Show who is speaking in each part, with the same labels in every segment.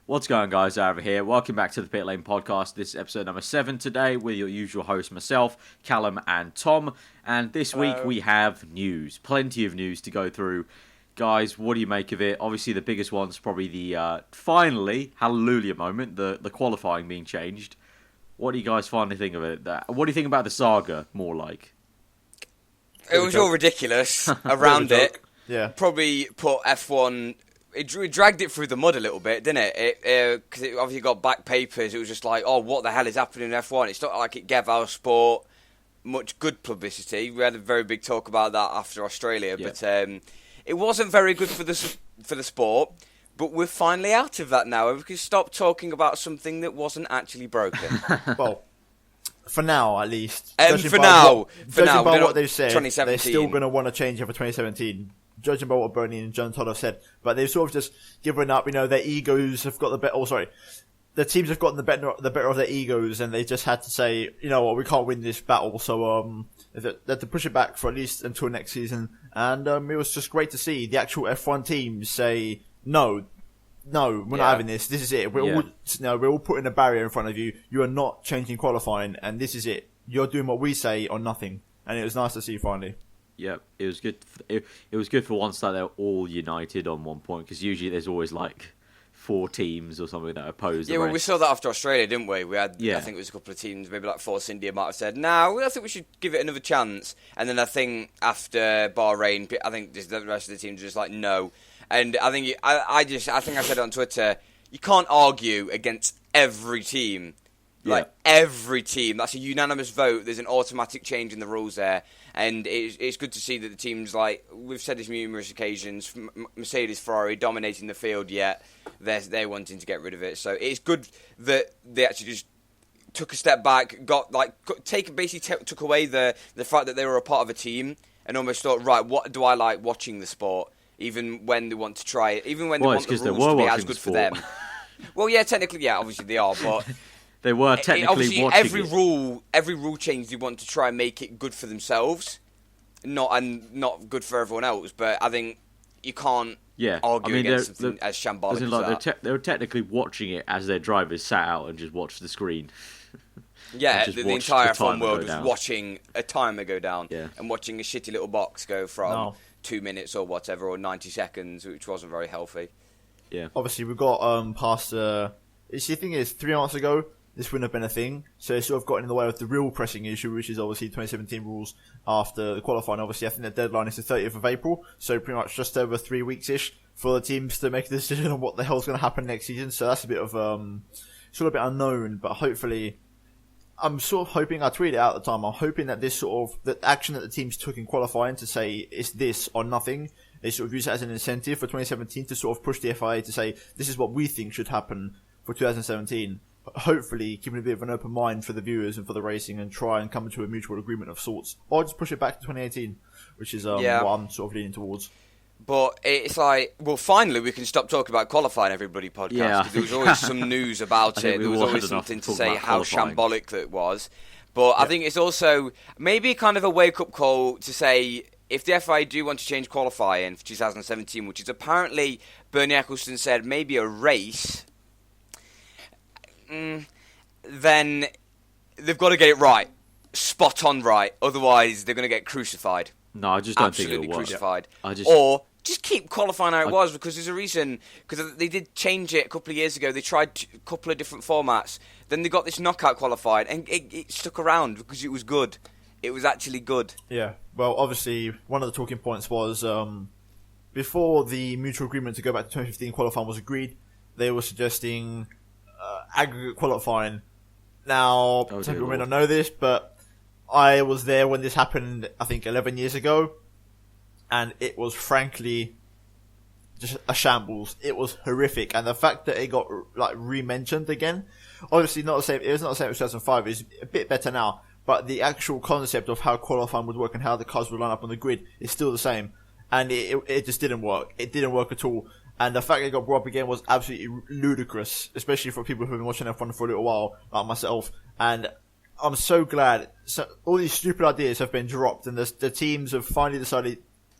Speaker 1: What's going on, guys? Over here. Welcome back to the Pitlane Podcast. This is episode number 7 today with your usual hosts, myself, Callum and Tom. And this week we have news. Plenty of news to go through. Guys, what do you make of it? Obviously, the biggest one's probably the, finally, hallelujah moment, the qualifying being changed. What do you guys finally think of it? What do you think about the Saga, more like?
Speaker 2: It was all ridiculous around it.
Speaker 3: Yeah.
Speaker 2: Probably put F1... It dragged it through the mud a little bit, didn't it? Because it obviously got back papers. It was just like, oh, what the hell is happening in F1? It's not like it gave our sport much good publicity. We had a very big talk about that after Australia, but it wasn't very good for the sport. But we're finally out of that now. We can stop talking about something that wasn't actually broken.
Speaker 3: Well, for now at least.
Speaker 2: For now,
Speaker 3: what they've said,
Speaker 2: 2017.
Speaker 3: they're still going to want to change it for 2017. Judging by what Bernie and John Todd have said, but they've sort of just given up. You know, their egos have got the better. Oh, sorry, the teams have gotten the better of their egos, and they just had to say, you know what, we can't win this battle, so they had to push it back for at least until next season. And it was just great to see the actual F1 teams say, no, we're not having this. This is it. We're all putting a barrier in front of you. You are not changing qualifying, and this is it. You're doing what we say or nothing. And it was nice to see finally.
Speaker 1: Yep, it was good. It was good for once that they're all united on one point, because usually there's always like 4 teams or something that oppose the
Speaker 2: Yeah, well,
Speaker 1: rest.
Speaker 2: we saw that after Australia, didn't we? We had, I think it was a couple of teams, maybe like Force India might have said, no, I think we should give it another chance. And then I think after Bahrain, I think the rest of the teams were just like, no. And I think I think I said it on Twitter, you can't argue against every team. Like, every team. That's a unanimous vote. There's an automatic change in the rules there. And it's good to see that the teams, like, we've said this numerous occasions, Mercedes, Ferrari dominating the field, yet they're wanting to get rid of it. So it's good that they actually just took a step back, basically took away the fact that they were a part of a team, and almost thought, right, what do I like watching the sport? Even when they want to try it, even when they want the rules to be as good for them. Well, yeah, technically, yeah, obviously they are, but...
Speaker 1: They were technically
Speaker 2: obviously
Speaker 1: watching
Speaker 2: every rule change they want to try and make it good for themselves, not good for everyone else. But I think you can't argue against something as shambolic as that.
Speaker 1: They were technically watching it as their drivers sat out and just watched the screen.
Speaker 2: Yeah, the entire F1 world was watching a timer go down and watching a shitty little box go from 2 minutes or whatever, or 90 seconds, which wasn't very healthy.
Speaker 1: Yeah.
Speaker 3: Obviously, we got past. The thing is, 3 months ago, this wouldn't have been a thing, so it sort of got in the way of the real pressing issue, which is obviously 2017 rules after the qualifying. Obviously, I think the deadline is the 30th of April, so pretty much just over 3 weeks-ish for the teams to make a decision on what the hell's going to happen next season. So that's a bit of sort of a bit unknown, but hopefully, I'm sort of hoping, I tweeted it out at the time, I'm hoping that this sort of, the action that the teams took in qualifying to say it's this or nothing, they sort of use it as an incentive for 2017 to sort of push the FIA to say, this is what we think should happen for 2017. Hopefully keeping a bit of an open mind for the viewers and for the racing, and try and come to a mutual agreement of sorts, or just push it back to 2018, which is what I'm sort of leaning towards.
Speaker 2: But it's like, well, finally we can stop talking about qualifying everybody podcast.
Speaker 1: Yeah,
Speaker 2: there was always some news about it. There was always something to say how shambolic that was. But I think it's also maybe kind of a wake-up call to say, if the FIA do want to change qualifying for 2017, which is apparently, Bernie Eccleston said, maybe a race, then they've got to get it right. Spot on right. Otherwise, they're going to get crucified.
Speaker 1: No, I just don't
Speaker 2: think it'll work. Crucified.
Speaker 1: Or
Speaker 2: just keep qualifying how it was, because there's a reason. Because they did change it a couple of years ago. They tried a couple of different formats. Then they got this knockout qualified, and it stuck around because it was good. It was actually good.
Speaker 3: Yeah. Well, obviously, one of the talking points was before the mutual agreement to go back to 2015 qualifying was agreed, they were suggesting aggregate qualifying. Now, some people may not know this, but I was there when this happened, I think 11 years ago, and it was frankly just a shambles. It was horrific, and the fact that it got like re-mentioned again, obviously not the same. It was not the same as 2005. It's a bit better now, but the actual concept of how qualifying would work and how the cars would line up on the grid is still the same, and it just didn't work. It didn't work at all. And the fact that it got brought up again was absolutely ludicrous, especially for people who have been watching F1 for a little while, like myself. And I'm so glad. So all these stupid ideas have been dropped, and the teams have finally decided,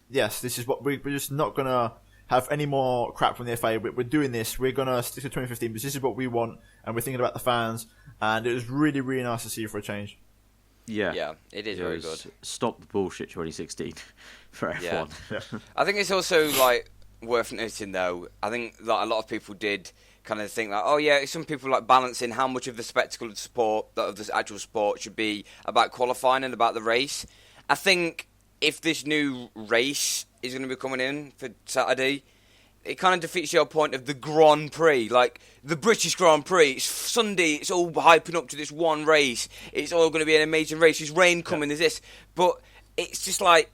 Speaker 3: yes, this is what we're just not gonna have any more crap from the FA. We're doing this. We're going to stick to 2015 because this is what we want, and we're thinking about the fans. And it was really, really nice to see for a change.
Speaker 2: Yeah, it is very good.
Speaker 1: Stop the bullshit 2016 for F1.
Speaker 2: Yeah. I think it's also like worth noting though. I think that a lot of people did kind of think like, some people like balancing how much of the spectacle of the sport, of the actual sport, should be about qualifying and about the race. I think if this new race is going to be coming in for Saturday, it kind of defeats your point of the Grand Prix, like the British Grand Prix. It's Sunday, it's all hyping up to this one race. It's all going to be an amazing race. There's rain coming, there's this. But it's just like,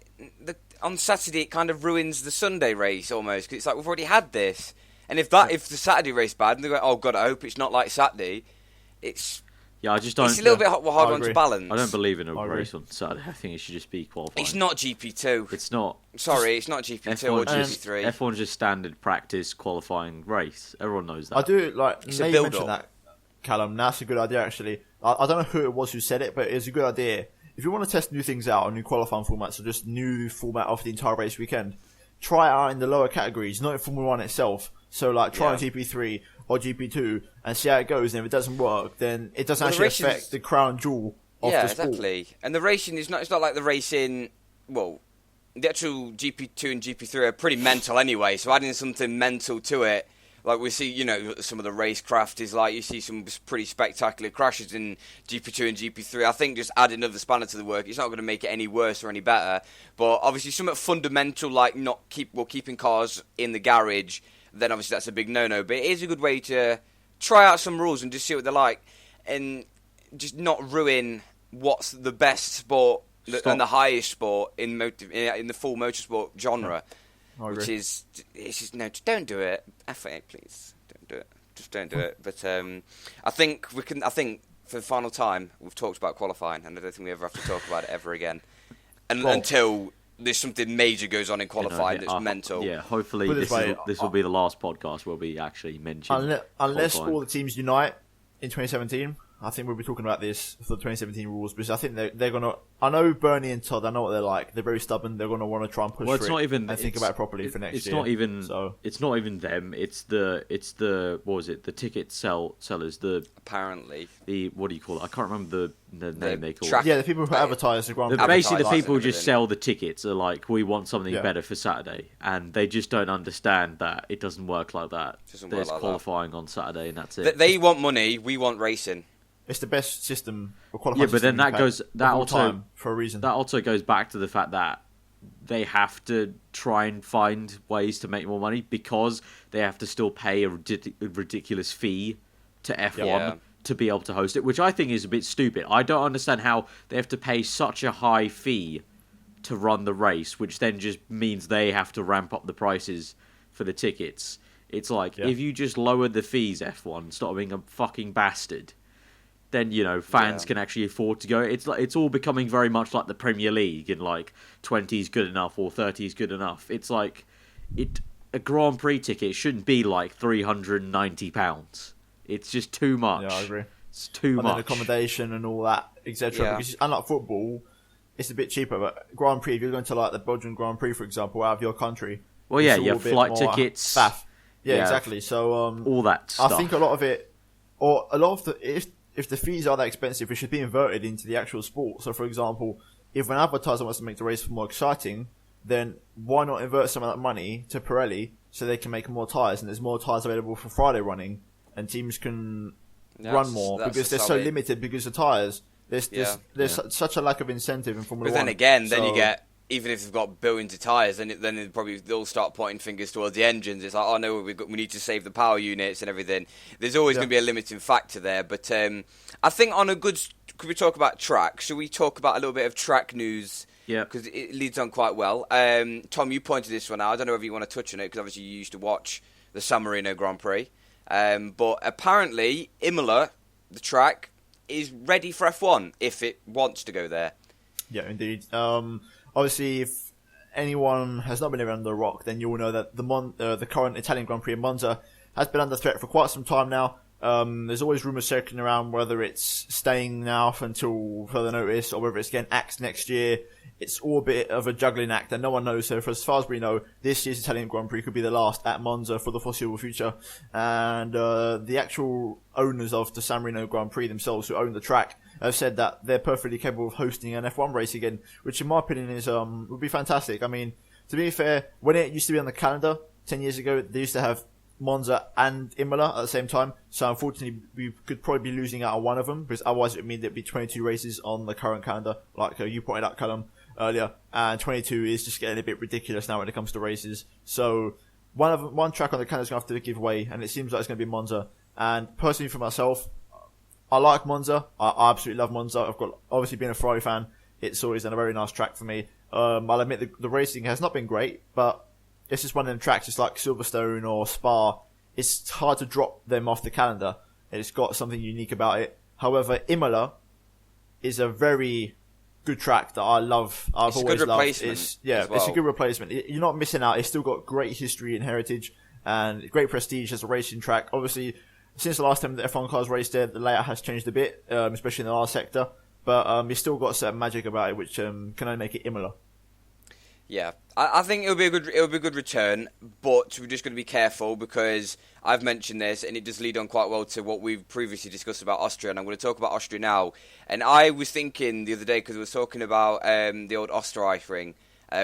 Speaker 2: on Saturday it kind of ruins the Sunday race almost, because it's like we've already had this. And if the Saturday race bad, and they go, oh God, I hope it's not like Saturday, it's...
Speaker 1: Yeah, I just don't...
Speaker 2: It's a little bit hard on to balance.
Speaker 1: I don't believe in a race on Saturday. I think it should just be qualifying.
Speaker 2: It's not GP2.
Speaker 1: It's not.
Speaker 2: Sorry, it's not GP2 or GP3.
Speaker 1: F1's just standard practice qualifying race. Everyone knows that.
Speaker 3: I do,
Speaker 2: it's a build-up.
Speaker 3: Mention that, Callum. That's a good idea, actually. I don't know who it was who said it, but it's a good idea. If you want to test new things out, new qualifying formats, or just new format of the entire race weekend, try it out in the lower categories, not in Formula 1 itself. So, like, try on GP3 or GP2 and see how it goes. And if it doesn't work, then it doesn't actually affect the crown jewel of the sport. Yeah,
Speaker 2: exactly. And the racing is not. It's not like the racing. Well, the actual GP2 and GP3 are pretty mental anyway. So adding something mental to it, like we see, some of the racecraft is like you see some pretty spectacular crashes in GP2 and GP3. I think just adding another spanner to the work, it's not going to make it any worse or any better. But obviously, something fundamental like keeping cars in the garage, then obviously that's a big no-no. But it is a good way to try out some rules and just see what they're like, and just not ruin what's the best sport and the highest sport in the full motorsport genre. Which is, just don't do it. FA, please, don't do it. Just don't do it. But I think for the final time we've talked about qualifying, and I don't think we ever have to talk about it ever again, until there's something major goes on in qualifying that's mental.
Speaker 1: Yeah, hopefully this will be the last podcast where we actually mention
Speaker 3: unless all the teams unite in 2017. I think we'll be talking about this for the 2017 rules, because I think they're going to... I know Bernie and Todd, I know what they're like. They're very stubborn. They're going to want to try and push for it and think about it properly for next year.
Speaker 1: It's not even them. It's the what was it? The ticket sellers.
Speaker 2: Apparently.
Speaker 1: What do you call it? I can't remember the name they call it.
Speaker 3: Yeah, the people who advertise the Grand Prix.
Speaker 1: Basically, the people who just sell the tickets are like, we want something better for Saturday. And they just don't understand that it doesn't work like that. There's qualifying on Saturday and that's it.
Speaker 2: They want money, we want racing.
Speaker 3: It's the best system for qualifying.
Speaker 1: Yeah, but then that also
Speaker 3: for a reason.
Speaker 1: That also goes back to the fact that they have to try and find ways to make more money, because they have to still pay a ridiculous fee to F1 to be able to host it, which I think is a bit stupid. I don't understand how they have to pay such a high fee to run the race, which then just means they have to ramp up the prices for the tickets. It's like, if you just lowered the fees, F1, stop being a fucking bastard, then fans can actually afford to go. It's all becoming very much like the Premier League, and like 20 is good enough or 30 is good enough. It's like a Grand Prix ticket shouldn't be like £390. It's just too much.
Speaker 3: Yeah, I agree.
Speaker 1: It's too much.
Speaker 3: And then accommodation and all that, etc.
Speaker 2: Yeah.
Speaker 3: Because unlike football, it's a bit cheaper. But Grand Prix, if you're going to like the Belgian Grand Prix, for example, out of your country,
Speaker 1: well, you have flight tickets.
Speaker 3: Faff. Yeah, exactly. So
Speaker 1: all that stuff.
Speaker 3: I think a lot of it, or a lot of the if the fees are that expensive, it should be inverted into the actual sport. So, for example, if an advertiser wants to make the race more exciting, then why not invert some of that money to Pirelli so they can make more tyres, and there's more tyres available for Friday running, and teams can run more, because they're so limited because of tyres. There's such a lack of incentive in Formula 1.
Speaker 2: But then again, you get, even if they've got billions of tyres, then they'll start pointing fingers towards the engines. It's like, oh no, we need to save the power units and everything. There's always going to be a limiting factor there. But I think could we talk about track? Should we talk about a little bit of track news?
Speaker 1: Yeah.
Speaker 2: Because it leads on quite well. Tom, you pointed this one out. I don't know if you want to touch on it, because obviously you used to watch the San Marino Grand Prix. But apparently, Imola, the track, is ready for F1 if it wants to go there.
Speaker 3: Yeah, indeed. Obviously, if anyone has not been around the rock, then you will know that the current Italian Grand Prix in Monza has been under threat for quite some time now. There's always rumours circling around whether it's staying now until further notice, or whether it's getting axed next year. it's all a bit of a juggling act and no one knows. So for as far as we know, this year's Italian Grand Prix could be the last at Monza for the foreseeable future. And the actual owners of the San Marino Grand Prix themselves, who own the track, have said that they're perfectly capable of hosting an F1 race again, which in my opinion is would be fantastic. I mean, to be fair, when it used to be on the calendar 10 years ago, they used to have Monza and Imola at the same time. So unfortunately, we could probably be losing out on one of them, because otherwise it would mean there'd be 22 races on the current calendar, like you pointed out, Callum, earlier. And 22 is just getting a bit ridiculous now when it comes to races. So one track on the calendar is going to have to give way, and it seems like it's going to be Monza. And personally, for myself, I like Monza. I absolutely love Monza. I've got, obviously being a Ferrari fan, it's always been a very nice track for me. I'll admit the racing has not been great, but it's just one of them tracks. It's like Silverstone or Spa. It's hard to drop them off the calendar. It's got something unique about it. However, Imola is a very good track that I love. I've always loved. It's a good replacement. You're not missing out. It's still got great history and heritage and great prestige as a racing track. Obviously, since the last time the F1 cars raced there, the layout has changed a bit, especially in the last sector. But it's still got a certain magic about it, which can only make it Imola.
Speaker 2: Yeah, I think it'll be a good return, but we're just going to be careful because I've mentioned this, and it does lead on quite well to what we've previously discussed about Austria, and I'm going to talk about Austria now. And I was thinking the other day, because we were talking about the old Österreich,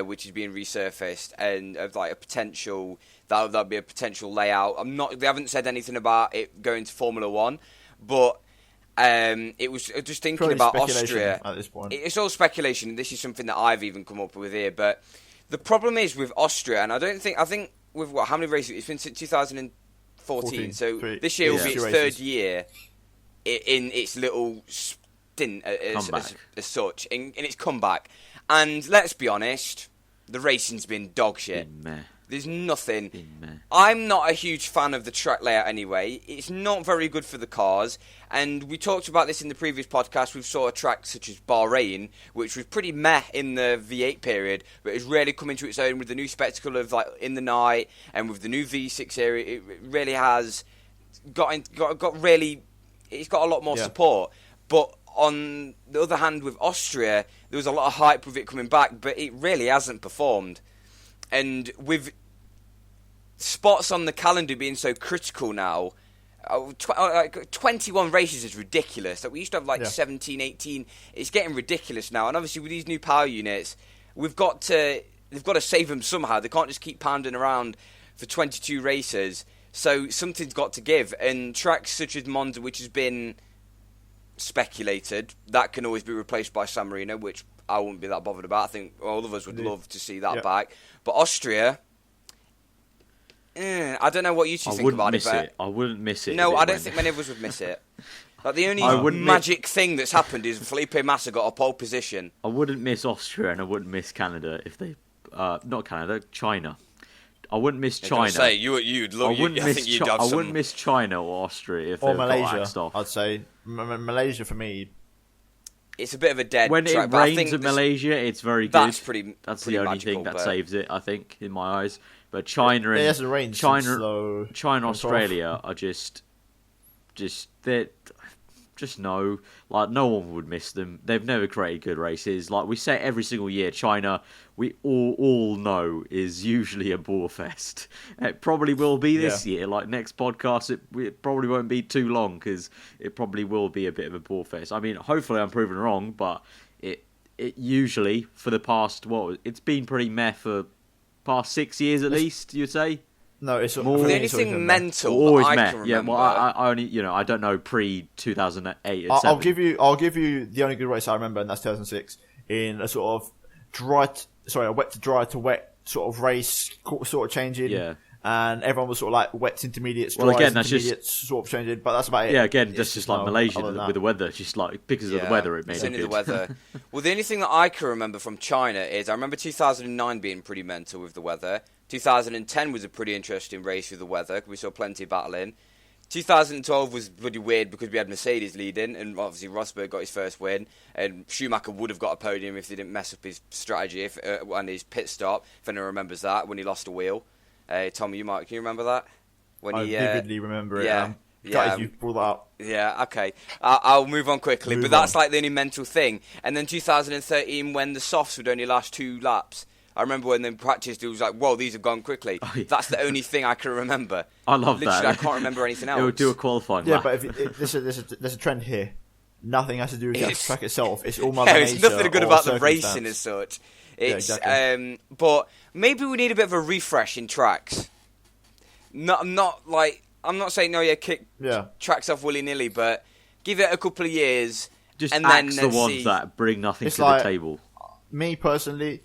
Speaker 2: which is being resurfaced, and of like a potential that'll be a potential layout. They haven't said anything about it going to Formula One, but it was just thinking
Speaker 3: Probably
Speaker 2: about Austria
Speaker 3: at this point.
Speaker 2: It's all speculation. This is something that I've even come up with here. But the problem is with Austria, and I think with how many races? It's been since 2014. So this year will be its third year in its little stint as such in its comeback. And let's be honest, the racing's been dog shit. There's nothing. I'm not a huge fan of the track layout anyway. It's not very good for the cars. And we talked about this in the previous podcast. We saw a track such as Bahrain, which was pretty meh in the V8 period, but it's really come into its own with the new spectacle of like in the night and with the new V6 area. It really has got really. It's got a lot more support. But on the other hand, with Austria, there was a lot of hype with it coming back, but it really hasn't performed. And with spots on the calendar being so critical now, 21 races is ridiculous. Like we used to have 17, 18. It's getting ridiculous now. And obviously with these new power units, they've got to save them somehow. They can't just keep pounding around for 22 races. So something's got to give. And tracks such as Monza, which has been speculated, that can always be replaced by San Marino, which I wouldn't be that bothered about. I think all of us would love to see that back. But Austria, I don't know what you two think about it.
Speaker 1: I wouldn't miss it.
Speaker 2: No, I don't think many of us would miss it. Like the only magic thing that's happened is Felipe Massa got a pole position.
Speaker 1: I wouldn't miss Austria, and I wouldn't miss Canada if they, not Canada, China. I wouldn't miss China.
Speaker 2: Say you'd love. I
Speaker 1: wouldn't miss China or Austria if
Speaker 3: or
Speaker 1: they
Speaker 3: Malaysia. Off. I'd say Malaysia for me.
Speaker 2: It's a bit of a dead
Speaker 1: when
Speaker 2: track,
Speaker 1: it rains in Malaysia, it's very good.
Speaker 2: That's
Speaker 1: the only thing that saves it, I think, in my eyes. But China and China, Australia are just no, like no one would miss them. They've never created good races. Like we say every single year, China, we all know is usually a bore fest. It probably will be this year. Like next podcast, it probably won't be too long because it probably will be a bit of a bore fest. I mean, hopefully I'm proven wrong, but it usually for the past it's been pretty meh for past 6 years at least. You'd say.
Speaker 3: No, it's
Speaker 2: more. The only thing mental
Speaker 1: always
Speaker 2: that I
Speaker 1: met.
Speaker 2: can remember.
Speaker 1: I only, I don't know pre 2008.
Speaker 3: I'll give you the only good race I remember, and that's 2006 in a sort of a wet to dry to wet sort of race, sort of changing.
Speaker 1: Yeah.
Speaker 3: And everyone was sort of like wet intermediates,
Speaker 1: well, again, that's
Speaker 3: intermediates just sort of changing, but that's about it.
Speaker 1: Yeah, again, that's just like Malaysia with the weather. It's just like because of the weather, it made it good.
Speaker 2: The weather. Well, the only thing that I can remember from China is I remember 2009 being pretty mental with the weather. 2010 was a pretty interesting race with the weather. We saw plenty of battling. 2012 was pretty weird because we had Mercedes leading, and obviously Rosberg got his first win, and Schumacher would have got a podium if they didn't mess up his strategy and his pit stop. If anyone remembers that, when he lost a wheel. Tom, can you remember that?
Speaker 3: I vividly remember it.
Speaker 2: Yeah.
Speaker 3: You brought that up.
Speaker 2: Yeah, okay. I'll move on quickly, but that's
Speaker 3: on.
Speaker 2: like the only mental thing. And then 2013, when the softs would only last 2 laps, I remember when they practiced, it was like, whoa, these have gone quickly. Oh, yeah. That's the only thing I can remember.
Speaker 1: I love
Speaker 2: Literally,
Speaker 1: that.
Speaker 2: I can't remember anything else.
Speaker 1: It would do a qualifying lap.
Speaker 3: But there's a trend here. Nothing has to do with the track itself. It's all
Speaker 2: Mother Nature. It's nothing good about the racing as such. It's
Speaker 3: exactly.
Speaker 2: But maybe we need a bit of a refresh in tracks. I'm not saying kick tracks off willy-nilly, but give it a couple of years.
Speaker 1: Just
Speaker 2: and
Speaker 1: axe
Speaker 2: then
Speaker 1: the ones
Speaker 2: see.
Speaker 1: that bring nothing to the table.
Speaker 3: Me personally,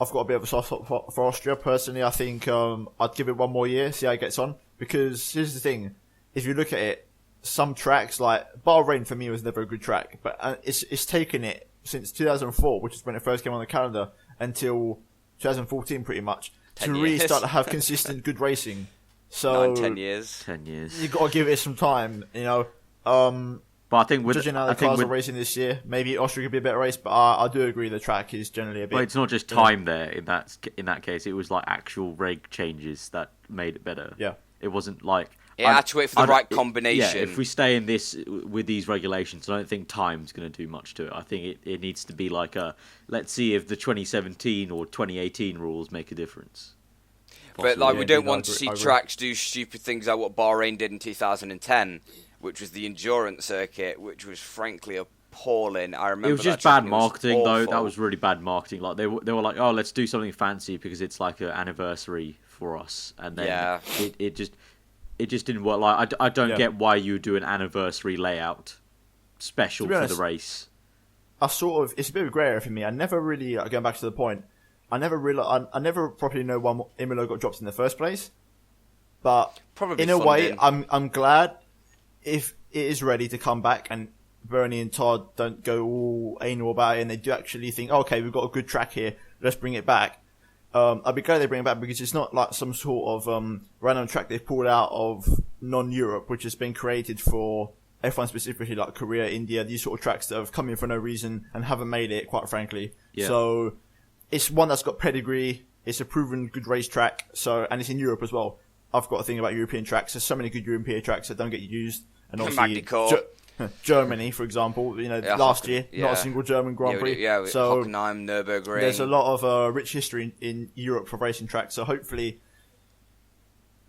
Speaker 3: I've got a bit of a soft spot for Austria. Personally, I think I'd give it 1 more year, see how it gets on. Because here's the thing: if you look at it, some tracks like Bahrain for me was never a good track, but it's taken it since 2004, which is when it first came on the calendar, until 2014, pretty much, to really start to have consistent good racing. So
Speaker 2: 10 years.
Speaker 1: 10 years.
Speaker 3: You got to give it some time, you know.
Speaker 1: But I think
Speaker 3: judging how the cars are racing this year, maybe Austria could be a better race. But I do agree the track is generally a bit.
Speaker 1: But it's not just time there. In that case, it was like actual reg changes that made it better.
Speaker 3: Yeah,
Speaker 1: it wasn't like.
Speaker 2: It had to wait for the right combination.
Speaker 1: If we stay in this with these regulations, I don't think time's going to do much to it. I think it needs to be like let's see if the 2017 or 2018 rules make a difference.
Speaker 2: But we don't want to see tracks do stupid things like what Bahrain did in 2010, which was the endurance circuit, which was frankly appalling. I remember
Speaker 1: it was just bad marketing, though. That was really bad marketing. Like they were like, oh, let's do something fancy because it's like an anniversary for us, and then it just didn't work. Like I don't get why you do an anniversary layout special for the race.
Speaker 3: It's a bit of a grey area for me. I never really, going back to the point, I never properly know why Imola got dropped in the first place. But
Speaker 2: probably
Speaker 3: in a way, I'm glad if it is ready to come back and Bernie and Todd don't go all anal about it and they do actually think, okay, we've got a good track here, let's bring it back. I'd be glad they bring it back because it's not like some sort of random track they've pulled out of non-Europe, which has been created for F1 specifically, like Korea, India, these sort of tracks that have come in for no reason and haven't made it, quite frankly. Yeah. So it's one that's got pedigree. It's a proven good racetrack. And it's in Europe as well. I've got a thing about European tracks. There's so many good European tracks that don't get used. And obviously, Germany, for example, last year, not a single German Grand Prix. So
Speaker 2: Hockenheim, Nürburgring.
Speaker 3: There's a lot of rich history in Europe for racing tracks. So hopefully,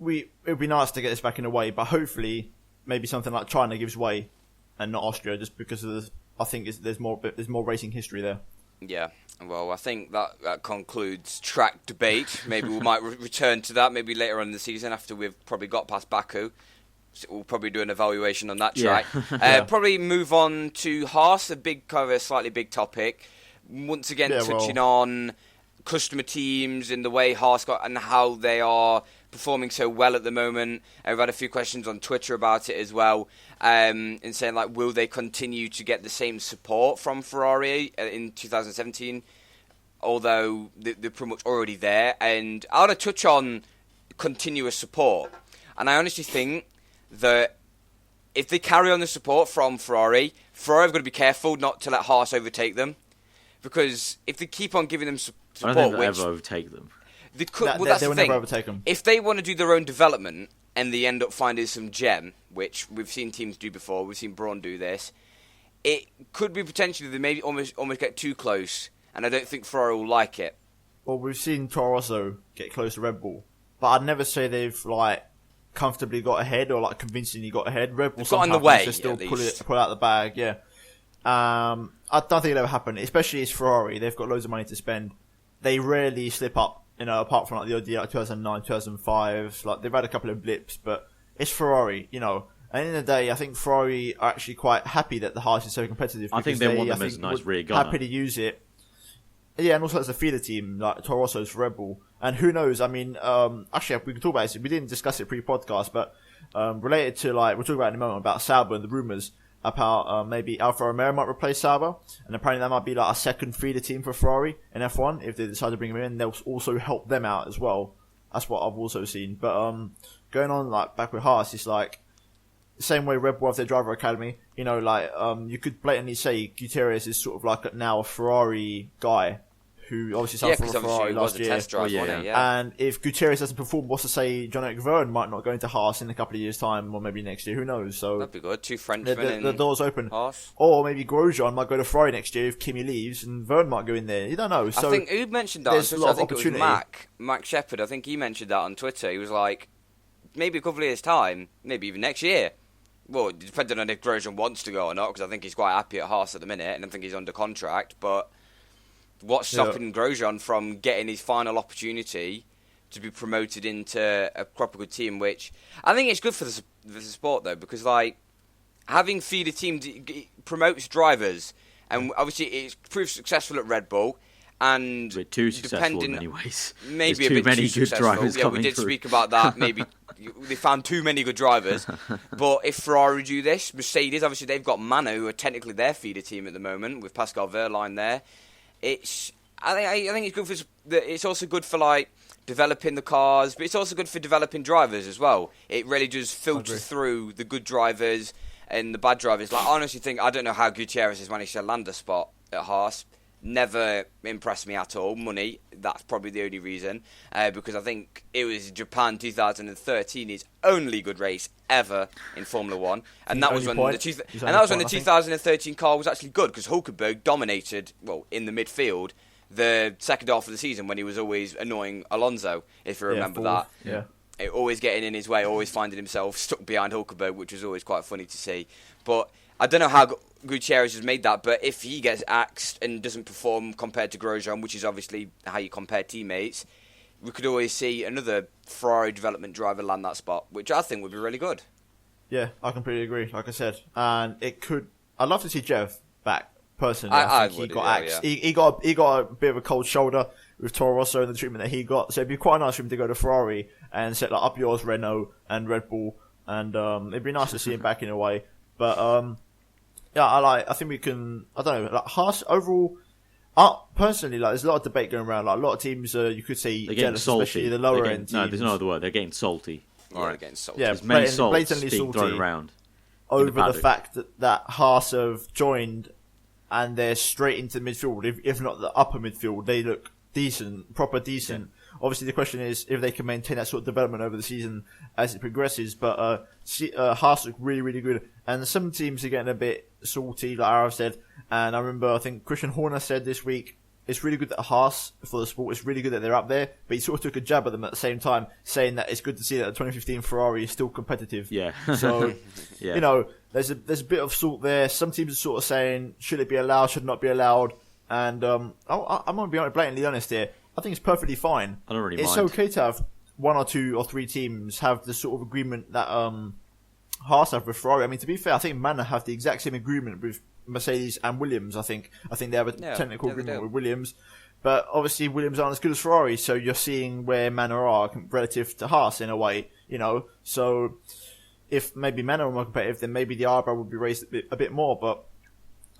Speaker 3: it would be nice to get this back in a way. But hopefully, maybe something like China gives way, and not Austria, just because of I think there's more racing history there.
Speaker 2: Yeah. Well, I think that concludes track debate. Maybe we might return to that maybe later on in the season after we've probably got past Baku. So we'll probably do an evaluation on that track. Probably move on to Haas, a slightly big topic. Once again, touching on customer teams and the way Haas got and how they are performing so well at the moment. And we've had a few questions on Twitter about it as well, and saying like, will they continue to get the same support from Ferrari in 2017? Although they're pretty much already there. And I want to touch on continuous support. And I honestly think that if they carry on the support from Ferrari have got to be careful not to let Haas overtake them. Because if they keep on giving them support,
Speaker 1: I don't think they'll ever overtake them.
Speaker 3: They will never overtake them.
Speaker 2: If they want to do their own development and they end up finding some gem, which we've seen teams do before, we've seen Braun do this, it could be potentially they maybe almost get too close, and I don't think Ferrari will like it.
Speaker 3: Well, we've seen Toro Rosso get close to Red Bull, but I'd never say they've comfortably got ahead or convincingly got ahead. Red Bull
Speaker 2: got in the way,
Speaker 3: still pull out the bag. Yeah, I don't think it'll ever happen. Especially as Ferrari, they've got loads of money to spend. They rarely slip up. Apart from the odd year, 2009, 2005, they've had a couple of blips, but it's Ferrari, And at the end of the day, I think Ferrari are actually quite happy that the Haas is so competitive.
Speaker 1: I think they want them as a nice rear gunner.
Speaker 3: Happy to use it. Yeah, and also as a feeder team, like Toro Rosso's for Red Bull. And who knows, actually, we can talk about this. We didn't discuss it pre-podcast, but related to, we'll talk about it in a moment, about Sauber and the rumours about maybe Alfa Romeo might replace Sauber, and apparently that might be a second feeder team for Ferrari in F1. If they decide to bring him in, they'll also help them out as well. That's what I've also seen. But going on back with Haas, it's the same way Red Bull have their driver academy. You could blatantly say Gutierrez is sort of now a Ferrari guy who obviously signed for Ferrari last year.
Speaker 2: Test drive, yeah.
Speaker 3: And if Gutierrez doesn't perform, what's to say Jean-Eric Vergne might not go into Haas in a couple of years' time, or maybe next year, who knows? So
Speaker 2: that'd be good. 2 Frenchmen.
Speaker 3: The door's open.
Speaker 2: Haas.
Speaker 3: Or maybe Grosjean might go to Ferrari next year if Kimi leaves, and Vergne might go in there. You don't know. So
Speaker 2: I think who mentioned that?
Speaker 3: There's a lot of opportunity.
Speaker 2: It was Mac Shepard. I think he mentioned that on Twitter. He was like, maybe a couple of years' time, maybe even next year. Well, depending on if Grosjean wants to go or not, because I think he's quite happy at Haas at the minute, and I think he's under contract. But what's stopping Grosjean from getting his final opportunity to be promoted into a proper good team? Which I think it's good for the sport, though, because like having feeder teams promotes drivers, and obviously it's proved successful at Red Bull. And
Speaker 1: we're too successful in many ways.
Speaker 2: Maybe a bit too successful. Yeah, we did speak about that. Maybe they found too many good drivers. But if Ferrari do this, Mercedes, obviously they've got Manor, who are technically their feeder team at the moment, with Pascal Wehrlein there. I think it's good for. It's also good for like developing the cars, but it's also good for developing drivers as well. It really does filter through the good drivers and the bad drivers. Like, I honestly think I don't know how Gutierrez has managed to land a spot at Haas. Never impressed me at all. Money, that's probably the only reason. Because I think it was Japan 2013, his only good race ever in Formula 1. And that was when the 2013 car was actually good, because Hulkenberg dominated, in the midfield, the second half of the season when he was always annoying Alonso, if you remember that.
Speaker 3: Yeah.
Speaker 2: Always getting in his way, always finding himself stuck behind Hulkenberg, which was always quite funny to see. But I don't know how Gutierrez has made that, but if he gets axed and doesn't perform compared to Grosjean, which is obviously how you compare teammates, we could always see another Ferrari development driver land that spot, which I think would be really good.
Speaker 3: Yeah, I completely agree, like I said. And I'd love to see Jeff back, personally. I think he got axed. Yeah. He got a bit of a cold shoulder with Toro Rosso and the treatment that he got, so it'd be quite nice for him to go to Ferrari and set up yours, Renault and Red Bull, and it'd be nice to see him back in a way. But yeah, I think we can. I don't know. Like Haas overall, personally, like there's a lot of debate going around. Like a lot of teams, you could say
Speaker 1: they're
Speaker 3: jealous,
Speaker 1: salty.
Speaker 3: especially the lower end teams.
Speaker 1: No, there's no other word. They're getting salty.
Speaker 2: Yeah, they're getting salty.
Speaker 3: Yeah,
Speaker 1: there's many salts
Speaker 3: blatantly
Speaker 1: being
Speaker 3: salty
Speaker 1: thrown around
Speaker 3: over the fact that Haas have joined and they're straight into midfield. If not the upper midfield, they look decent, proper decent. Yeah. Obviously, the question is if they can maintain that sort of development over the season as it progresses. But Haas look really, really good. And some teams are getting a bit salty, like I've said. And I remember, I think Christian Horner said this week, it's really good that Haas, for the sport, it's really good that they're up there. But he sort of took a jab at them at the same time, saying that it's good to see that the 2015 Ferrari is still competitive.
Speaker 1: Yeah.
Speaker 3: So,
Speaker 1: yeah.
Speaker 3: You know, there's a bit of salt there. Some teams are sort of saying, should it be allowed, should it not be allowed? And I'm going to be blatantly honest here. I think it's perfectly fine.
Speaker 1: I don't really mind.
Speaker 3: It's okay to have 1 or 2 or 3 teams have the sort of agreement that Haas have with Ferrari. I mean, to be fair, I think Manor have the exact same agreement with Mercedes and Williams. I think they have a technical agreement with Williams, but obviously Williams aren't as good as Ferrari. So you're seeing where Manor are relative to Haas in a way, you know. So if maybe Manor are more competitive, then maybe the aarava would be raised a bit more. But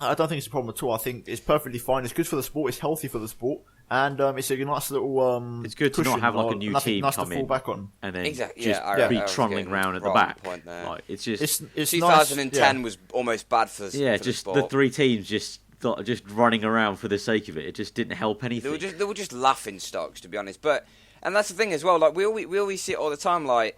Speaker 3: I don't think it's a problem at all. I think it's perfectly fine. It's good for the sport. It's healthy for the sport. And it's a nice little
Speaker 1: it's good to not have like a new team come in
Speaker 3: back on.
Speaker 1: And then just
Speaker 2: be
Speaker 1: trundling around at the back. Like, it's just
Speaker 3: it's
Speaker 2: 2010 was almost bad for
Speaker 1: just
Speaker 2: the
Speaker 1: the 3 teams just running around for the sake of it. It just didn't help anything.
Speaker 2: They were just laughing stocks, to be honest. And that's the thing as well. Like we always see it all the time. Like,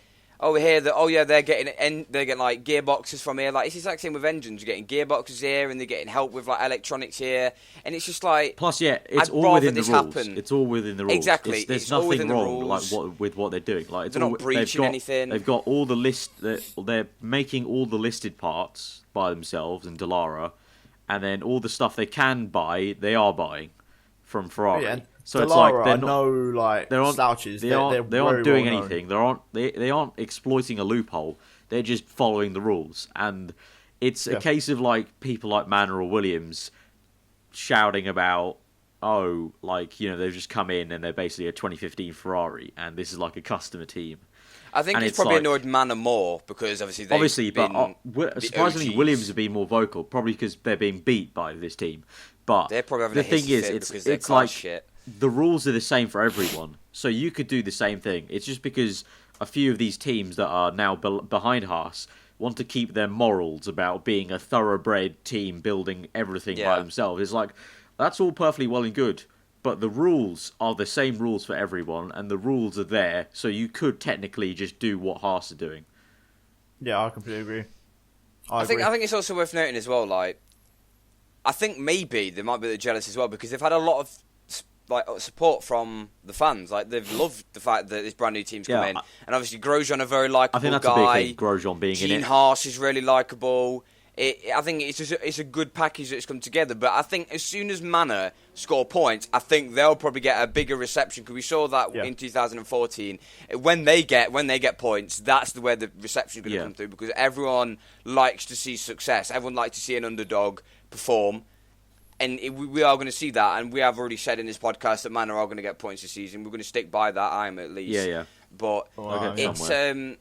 Speaker 2: we hear that they're getting like gearboxes from here. Like it's the exact same with engines. You're getting gearboxes here, and they're getting help with like electronics here, and it's just like.
Speaker 1: Plus, it's all within the rules.
Speaker 2: Happen.
Speaker 1: It's all within the rules.
Speaker 2: Exactly.
Speaker 1: There's nothing wrong with what they're doing. Like
Speaker 2: they're not breaching anything.
Speaker 1: They've got all the list. They're making all the listed parts by themselves in Dallara, and then all the stuff they can buy, they are buying from Ferrari.
Speaker 3: Yeah.
Speaker 1: So
Speaker 3: Dallara
Speaker 1: it's like
Speaker 3: they're not slouches.
Speaker 1: They aren't doing anything. They aren't exploiting a loophole. They're just following the rules, and it's a case of like people like Manor or Williams shouting about, they've just come in and they're basically a 2015 Ferrari, and this is like a customer team.
Speaker 2: I think it's probably annoyed Manor more because obviously
Speaker 1: but surprisingly Williams have been more vocal, probably because they're being beat by this team. But
Speaker 2: they're probably having
Speaker 1: the thing is, it's like shit. The rules are the same for everyone, so you could do the same thing. It's just because a few of these teams that are now behind Haas want to keep their morals about being a thoroughbred team building everything by themselves. It's like, that's all perfectly well and good, but the rules are the same rules for everyone, and the rules are there, so you could technically just do what Haas are doing.
Speaker 3: Yeah, I completely agree.
Speaker 2: I think it's also worth noting as well, like, I think maybe they might be a bit jealous as well, because they've had a lot of support from the fans. Like, they've loved the fact that this brand new team's come in, and obviously Grosjean a very likeable guy.
Speaker 1: I think that's a big thing, Grosjean being in it.
Speaker 2: Gene Haas is really likeable. I think it's a good package that's come together. But I think as soon as Manor score points, I think they'll probably get a bigger reception, because we saw that in 2014. When they get points, that's where the reception is going to come through, because everyone likes to see success. Everyone likes to see an underdog perform. And we are going to see that, and we have already said in this podcast that Manor are going to get points this season. We're going to stick by that, I'm at least.
Speaker 1: Yeah.
Speaker 2: But it's...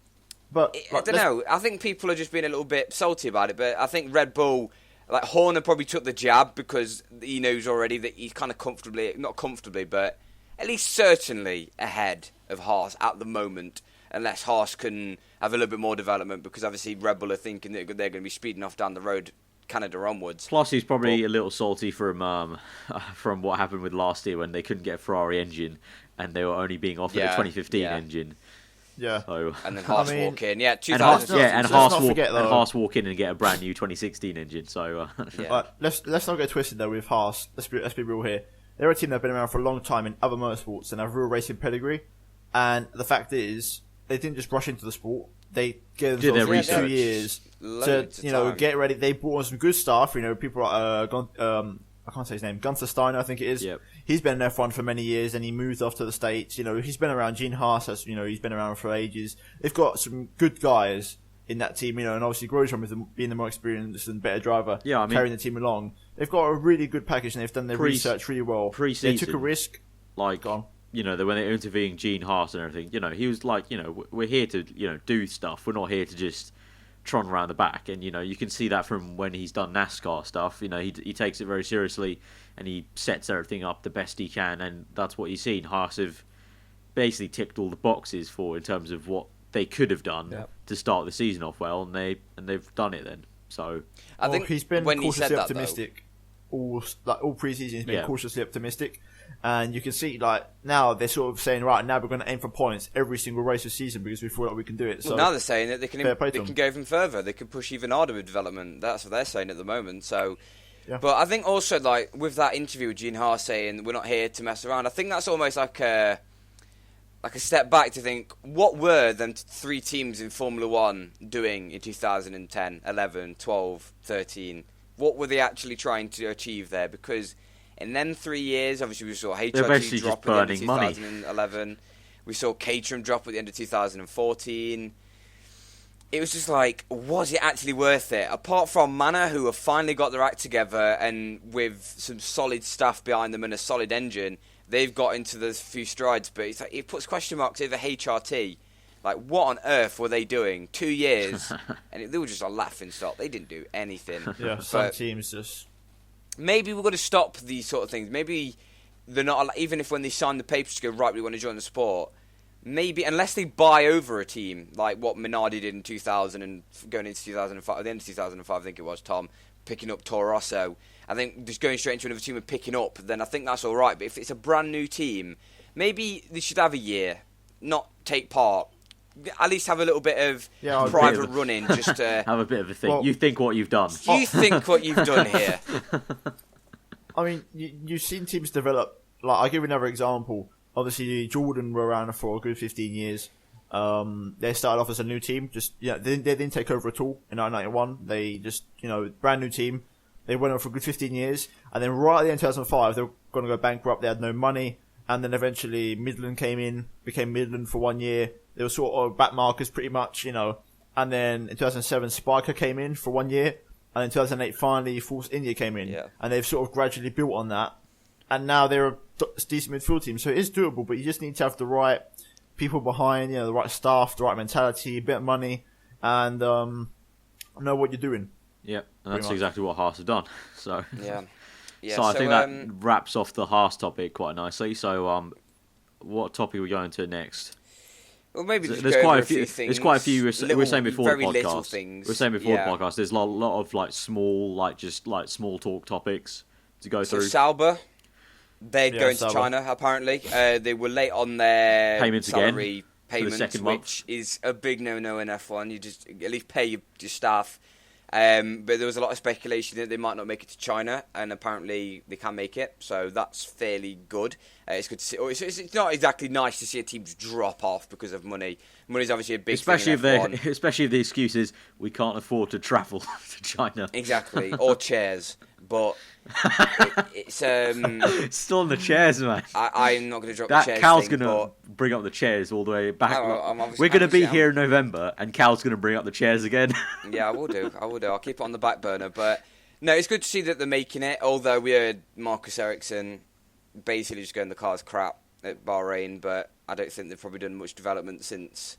Speaker 3: But
Speaker 2: I don't know. I think people are just being a little bit salty about it. But I think Red Bull, like Horner, probably took the jab because he knows already that he's kind of not comfortably, but at least certainly ahead of Haas at the moment. Unless Haas can have a little bit more development, because obviously Red Bull are thinking that they're going to be speeding off down the road, Canada onwards.
Speaker 1: Plus, he's probably a little salty from what happened with last year when they couldn't get a Ferrari engine and they were only being offered a 2015 engine.
Speaker 3: Yeah.
Speaker 1: So,
Speaker 2: and then Haas walk in. Yeah,
Speaker 1: and Haas walk in and get a brand new 2016 engine. So
Speaker 3: let's not get twisted though with Haas. Let's be real here. They're a team that have been around for a long time in other motorsports and have real racing pedigree. And the fact is, they didn't just rush into the sport. They gave themselves 2 years to get ready. They brought on some good stuff. People like I can't say his name, Gunther Steiner, I think it is.
Speaker 1: Yep.
Speaker 3: He's been in F1 for many years, and he moved off to the States. He's been around. Gene Haas, he's been around for ages. They've got some good guys in that team, and obviously Grosjean with being the more experienced and better driver, carrying the team along. They've got a really good package, and they've done their research really well.
Speaker 1: Pre-season,
Speaker 3: they took a risk.
Speaker 1: When they were interviewing Gene Haas and everything, he was like, we're here to, do stuff. We're not here to just trot around the back. And, you can see that from when he's done NASCAR stuff. He takes it very seriously and he sets everything up the best he can. And that's what you've seen. Haas have basically ticked all the boxes in terms of what they could have done to start the season off well. And they've done it then. So
Speaker 3: I think he's been cautiously optimistic. All pre-season he's been cautiously optimistic. And you can see, now they're sort of saying, right, now we're going to aim for points every single race this season because we feel like we can do it. So
Speaker 2: now they're saying that they can go even further. They can push even harder with development. That's what they're saying at the moment. So, but I think also, with that interview with Gene Haas saying we're not here to mess around, I think that's almost like a step back to think, what were them 3 teams in Formula 1 doing in 2010, 11, 12, 13? What were they actually trying to achieve there? Because in them 3 years, obviously we saw HRT drop at the end of 2011. We saw Caterham drop at the end of 2014. It was just was it actually worth it? Apart from Manor, who have finally got their act together and with some solid staff behind them and a solid engine, they've got into the few strides. But it puts question marks over HRT. What on earth were they doing? 2 years, and they were just a laughing stock. They didn't do anything.
Speaker 3: Yeah, some teams just...
Speaker 2: Maybe we're going to stop these sort of things. Maybe they're not, even if when they sign the papers to go, right, we want to join the sport, maybe, unless they buy over a team, like what Minardi did in 2000 and going into 2005, at the end of 2005, I think it was, Tom, picking up Toro Rosso. I think just going straight into another team and picking up, then I think that's all right. But if it's a brand new team, maybe they should have a year, not take part. At least have a little bit of private running, just to...
Speaker 1: have a bit of a think. Well, you think what you've done.
Speaker 2: You think what you've done here.
Speaker 3: I mean, you've seen teams develop... I'll give you another example. Obviously, Jordan were around for a good 15 years. They started off as a new team. They didn't take over at all in 1991. They just, brand new team. They went on for a good 15 years. And then right at the end of 2005, they were going to go bankrupt. They had no money. And then eventually Midland came in, became Midland for 1 year. They were sort of backmarkers pretty much, And then in 2007, Spiker came in for 1 year. And in 2008, finally, Force India came in. Yeah. And they've sort of gradually built on that. And now they're a decent midfield team. So it is doable, but you just need to have the right people behind, the right staff, the right mentality, a bit of money, and know what you're doing.
Speaker 1: Yeah, and that's exactly what Haas have done. So
Speaker 2: yeah.
Speaker 1: So I think that wraps off the Haas topic quite nicely. So what topic are we going to next?
Speaker 2: Well, maybe
Speaker 1: there's quite a few things. There's quite a few. We were saying before the podcast. We were saying before the podcast. There's a lot of small, small talk topics to go through.
Speaker 2: Sauber. They're going to China, apparently. They were late on their
Speaker 1: payments
Speaker 2: salary
Speaker 1: again,
Speaker 2: payments, which is a big no-no in F1. You just at least pay your staff. But there was a lot of speculation that they might not make it to China, and apparently they can make it, so that's fairly good. It's good to see. It's not exactly nice to see a team just drop off because of money. Money's obviously a big thing in F1.
Speaker 1: Especially if the excuse is we can't afford to travel to China.
Speaker 2: Exactly, or chairs. But it's
Speaker 1: still on the chairs, man.
Speaker 2: I'm not going to drop the chairs.
Speaker 1: Cal's going to bring up the chairs all the way back. We're going to be here in November, and Cal's going to bring up the chairs again.
Speaker 2: Yeah, I will do. I'll keep it on the back burner. But no, it's good to see that they're making it. Although we heard Marcus Ericsson basically just going the car's crap at Bahrain, but I don't think they've probably done much development since.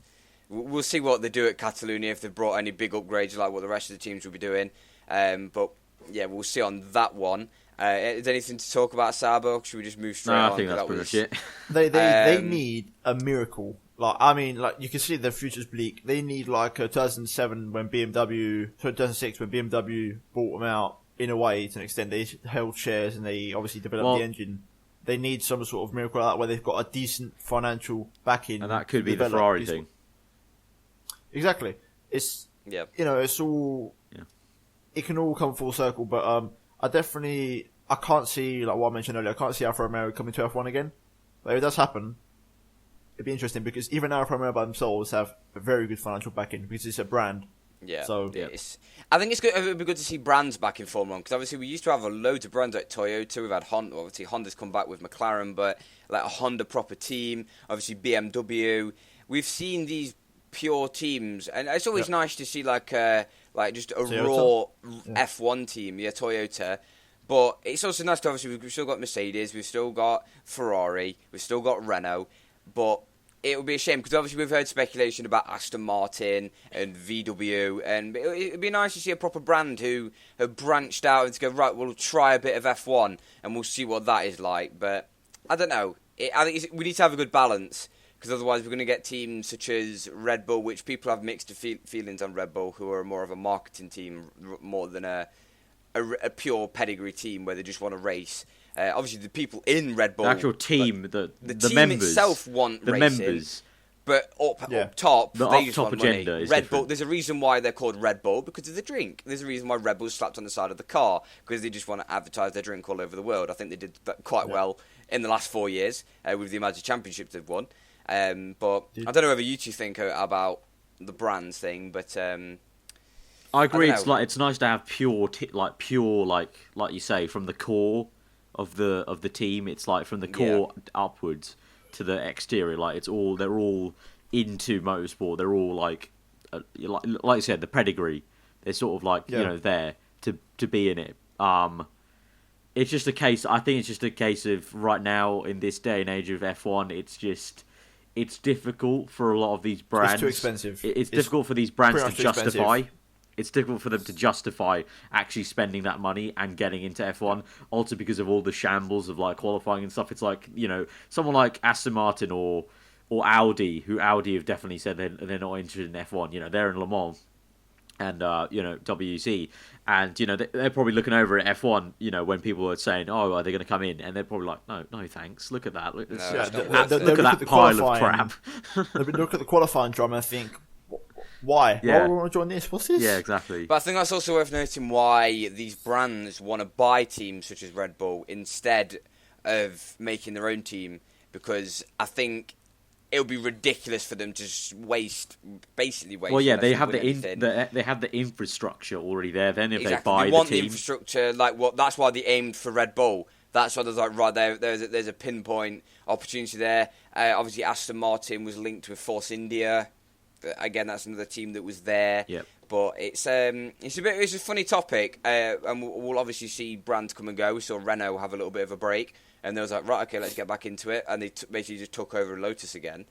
Speaker 2: We'll see what they do at Catalonia, if they've brought any big upgrades like what the rest of the teams will be doing. But yeah, we'll see on that one. Is there anything to talk about Saga, or should we just move straight on?
Speaker 1: I think that's pretty much it.
Speaker 3: They need a miracle. You can see their future's bleak. They need 2006 when BMW bought them out in a way to an extent. They held shares and they obviously developed the engine. They need some sort of miracle like that where they've got a decent financial backing.
Speaker 1: And that could be the Ferrari thing.
Speaker 3: Exactly. It's all. Yeah. It can all come full circle, but I can't see, like what I mentioned earlier, I can't see Alfa Romeo coming to F1 again. But if it does happen, it'd be interesting because even Alfa Romeo by themselves have a very good financial backing because it's a brand.
Speaker 2: Yeah.
Speaker 3: So
Speaker 2: I think it would be good to see brands back in Formula 1 because obviously we used to have loads of brands like Toyota. We've had Honda. Obviously Honda's come back with McLaren, but like a Honda proper team. Obviously BMW. We've seen these pure teams, and it's always nice to see just a Toyota? Raw F1 team, Toyota. But it's also nice to obviously we've still got Mercedes, we've still got Ferrari, we've still got Renault, but it would be a shame because obviously we've heard speculation about Aston Martin and VW, and it would be nice to see a proper brand who have branched out and to go, right, we'll try a bit of F1 and we'll see what that is like. But I don't know. I think we need to have a good balance. Because otherwise we're going to get teams such as Red Bull, which people have mixed feelings on Red Bull, who are more of a marketing team more than a pure pedigree team where they just want to race. Obviously, the people in Red Bull...
Speaker 1: The actual team, the
Speaker 2: team
Speaker 1: members,
Speaker 2: itself want
Speaker 1: the
Speaker 2: racing.
Speaker 1: Members.
Speaker 2: But up top, they just want
Speaker 1: agenda
Speaker 2: money.
Speaker 1: is
Speaker 2: Red
Speaker 1: different.
Speaker 2: Bull. There's a reason why they're called Red Bull, because of the drink. There's a reason why Red Bull's slapped on the side of the car, because they just want to advertise their drink all over the world. I think they did that quite well in the last 4 years with the amount of championships they've won. But I don't know whether you two think about the brands thing, but
Speaker 1: I agree. It's nice to have pure like you say, from the core of the team. It's like from the core upwards to the exterior. Like they're all into motorsport. They're all like you said, the pedigree. They're sort of there to be in it. It's just a case. I think it's just a case of right now in this day and age of F1. It's difficult for a lot of these brands.
Speaker 3: It's too expensive.
Speaker 1: It's difficult for these brands to justify. It's difficult for them to justify actually spending that money and getting into F1. Also because of all the shambles of qualifying and stuff. It's someone like Aston Martin or Audi, who Audi have definitely said they're not interested in F1. They're in Le Mans and WEC, and they're probably looking over at F1. When people are saying, "Oh, are they going to come in?" and they're probably like, "No, thanks. Look at that. Look at that pile of crap."
Speaker 3: They'll look at the qualifying drama and think, "Why?
Speaker 1: Yeah.
Speaker 3: Why do we want to join this? What's this?"
Speaker 1: Yeah, exactly.
Speaker 2: But I think that's also worth noting why these brands want to buy teams such as Red Bull instead of making their own team, because I think it would be ridiculous for them to just waste. Well,
Speaker 1: yeah, they have they have the infrastructure already there. Then if
Speaker 2: exactly.
Speaker 1: they buy
Speaker 2: they want
Speaker 1: the team,
Speaker 2: infrastructure, that's why they aimed for Red Bull. That's why there's a pinpoint opportunity there. Obviously, Aston Martin was linked with Force India. Again, that's another team that was there.
Speaker 1: Yep.
Speaker 2: But it's a funny topic, and we'll obviously see brands come and go. We saw Renault have a little bit of a break, and they was like, right, okay, let's get back into it, and they basically just took over Lotus again.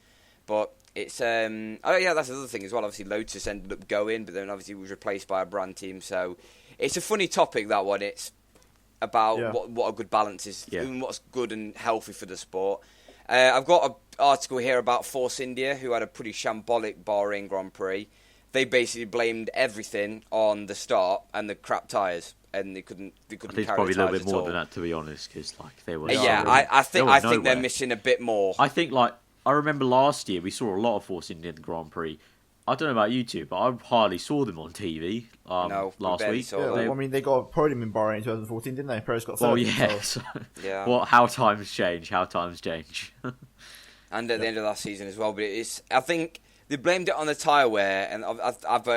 Speaker 2: But it's that's another thing as well. Obviously, Lotus ended up going, but then obviously was replaced by a brand team. So it's a funny topic, that one. It's about what a good balance is, and what's good and healthy for the sport. I've got an article here about Force India, who had a pretty shambolic Bahrain Grand Prix. they basically blamed everything on the start and the crap tyres, and they couldn't
Speaker 1: I think
Speaker 2: carry
Speaker 1: it's probably
Speaker 2: the
Speaker 1: a
Speaker 2: tyres
Speaker 1: little bit
Speaker 2: at
Speaker 1: more
Speaker 2: all.
Speaker 1: than that, to be honest, because like they were.
Speaker 2: I think
Speaker 1: nowhere.
Speaker 2: they're missing a bit more.
Speaker 1: I think I remember last year we saw a lot of Force India in the Grand Prix. I don't know about you two, but I hardly saw them on TV last week.
Speaker 3: They got a podium in Bahrain in 2014, didn't they? Perez got third.
Speaker 1: Oh, yeah.
Speaker 3: So.
Speaker 2: Yeah.
Speaker 1: Well, how times change.
Speaker 2: And at the end of last season as well. But I think they blamed it on the tyre wear, and I've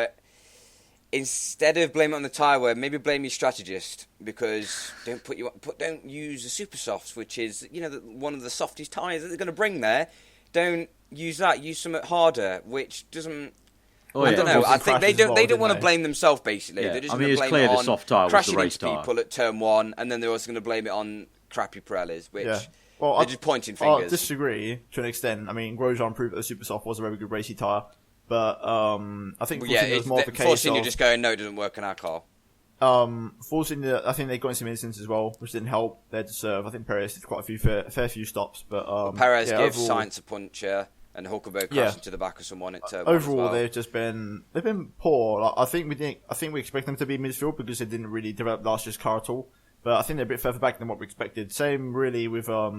Speaker 2: instead of blaming it on the tyre wear, maybe blame your strategist, because don't use the super softs, which is one of the softest tyres that they're going to bring there. Don't use that. Use something harder, which doesn't. I don't know. I think they don't want to blame themselves. Basically, they're just going to blame it on crashing into people at turn 1, and then they're also going to blame it on crappy Pirellis, which they're just pointing fingers.
Speaker 3: I disagree to an extent. I mean, Grosjean proved that the super soft was a very good racy tyre, but I think was more of the case.
Speaker 2: Forcing you just going, no, it doesn't work in our car.
Speaker 3: Forcing I think they got in some incidents as well, which didn't help their deserve. I think Perez did quite a fair few stops, but
Speaker 2: Perez gave Sainz a puncher, and Hulkenberg crashed into the back of someone at turn 1
Speaker 3: overall,
Speaker 2: as well.
Speaker 3: they've been poor. Like, I think we expect them to be midfield because they didn't really develop last year's car at all. But I think they're a bit further back than what we expected. Same really with I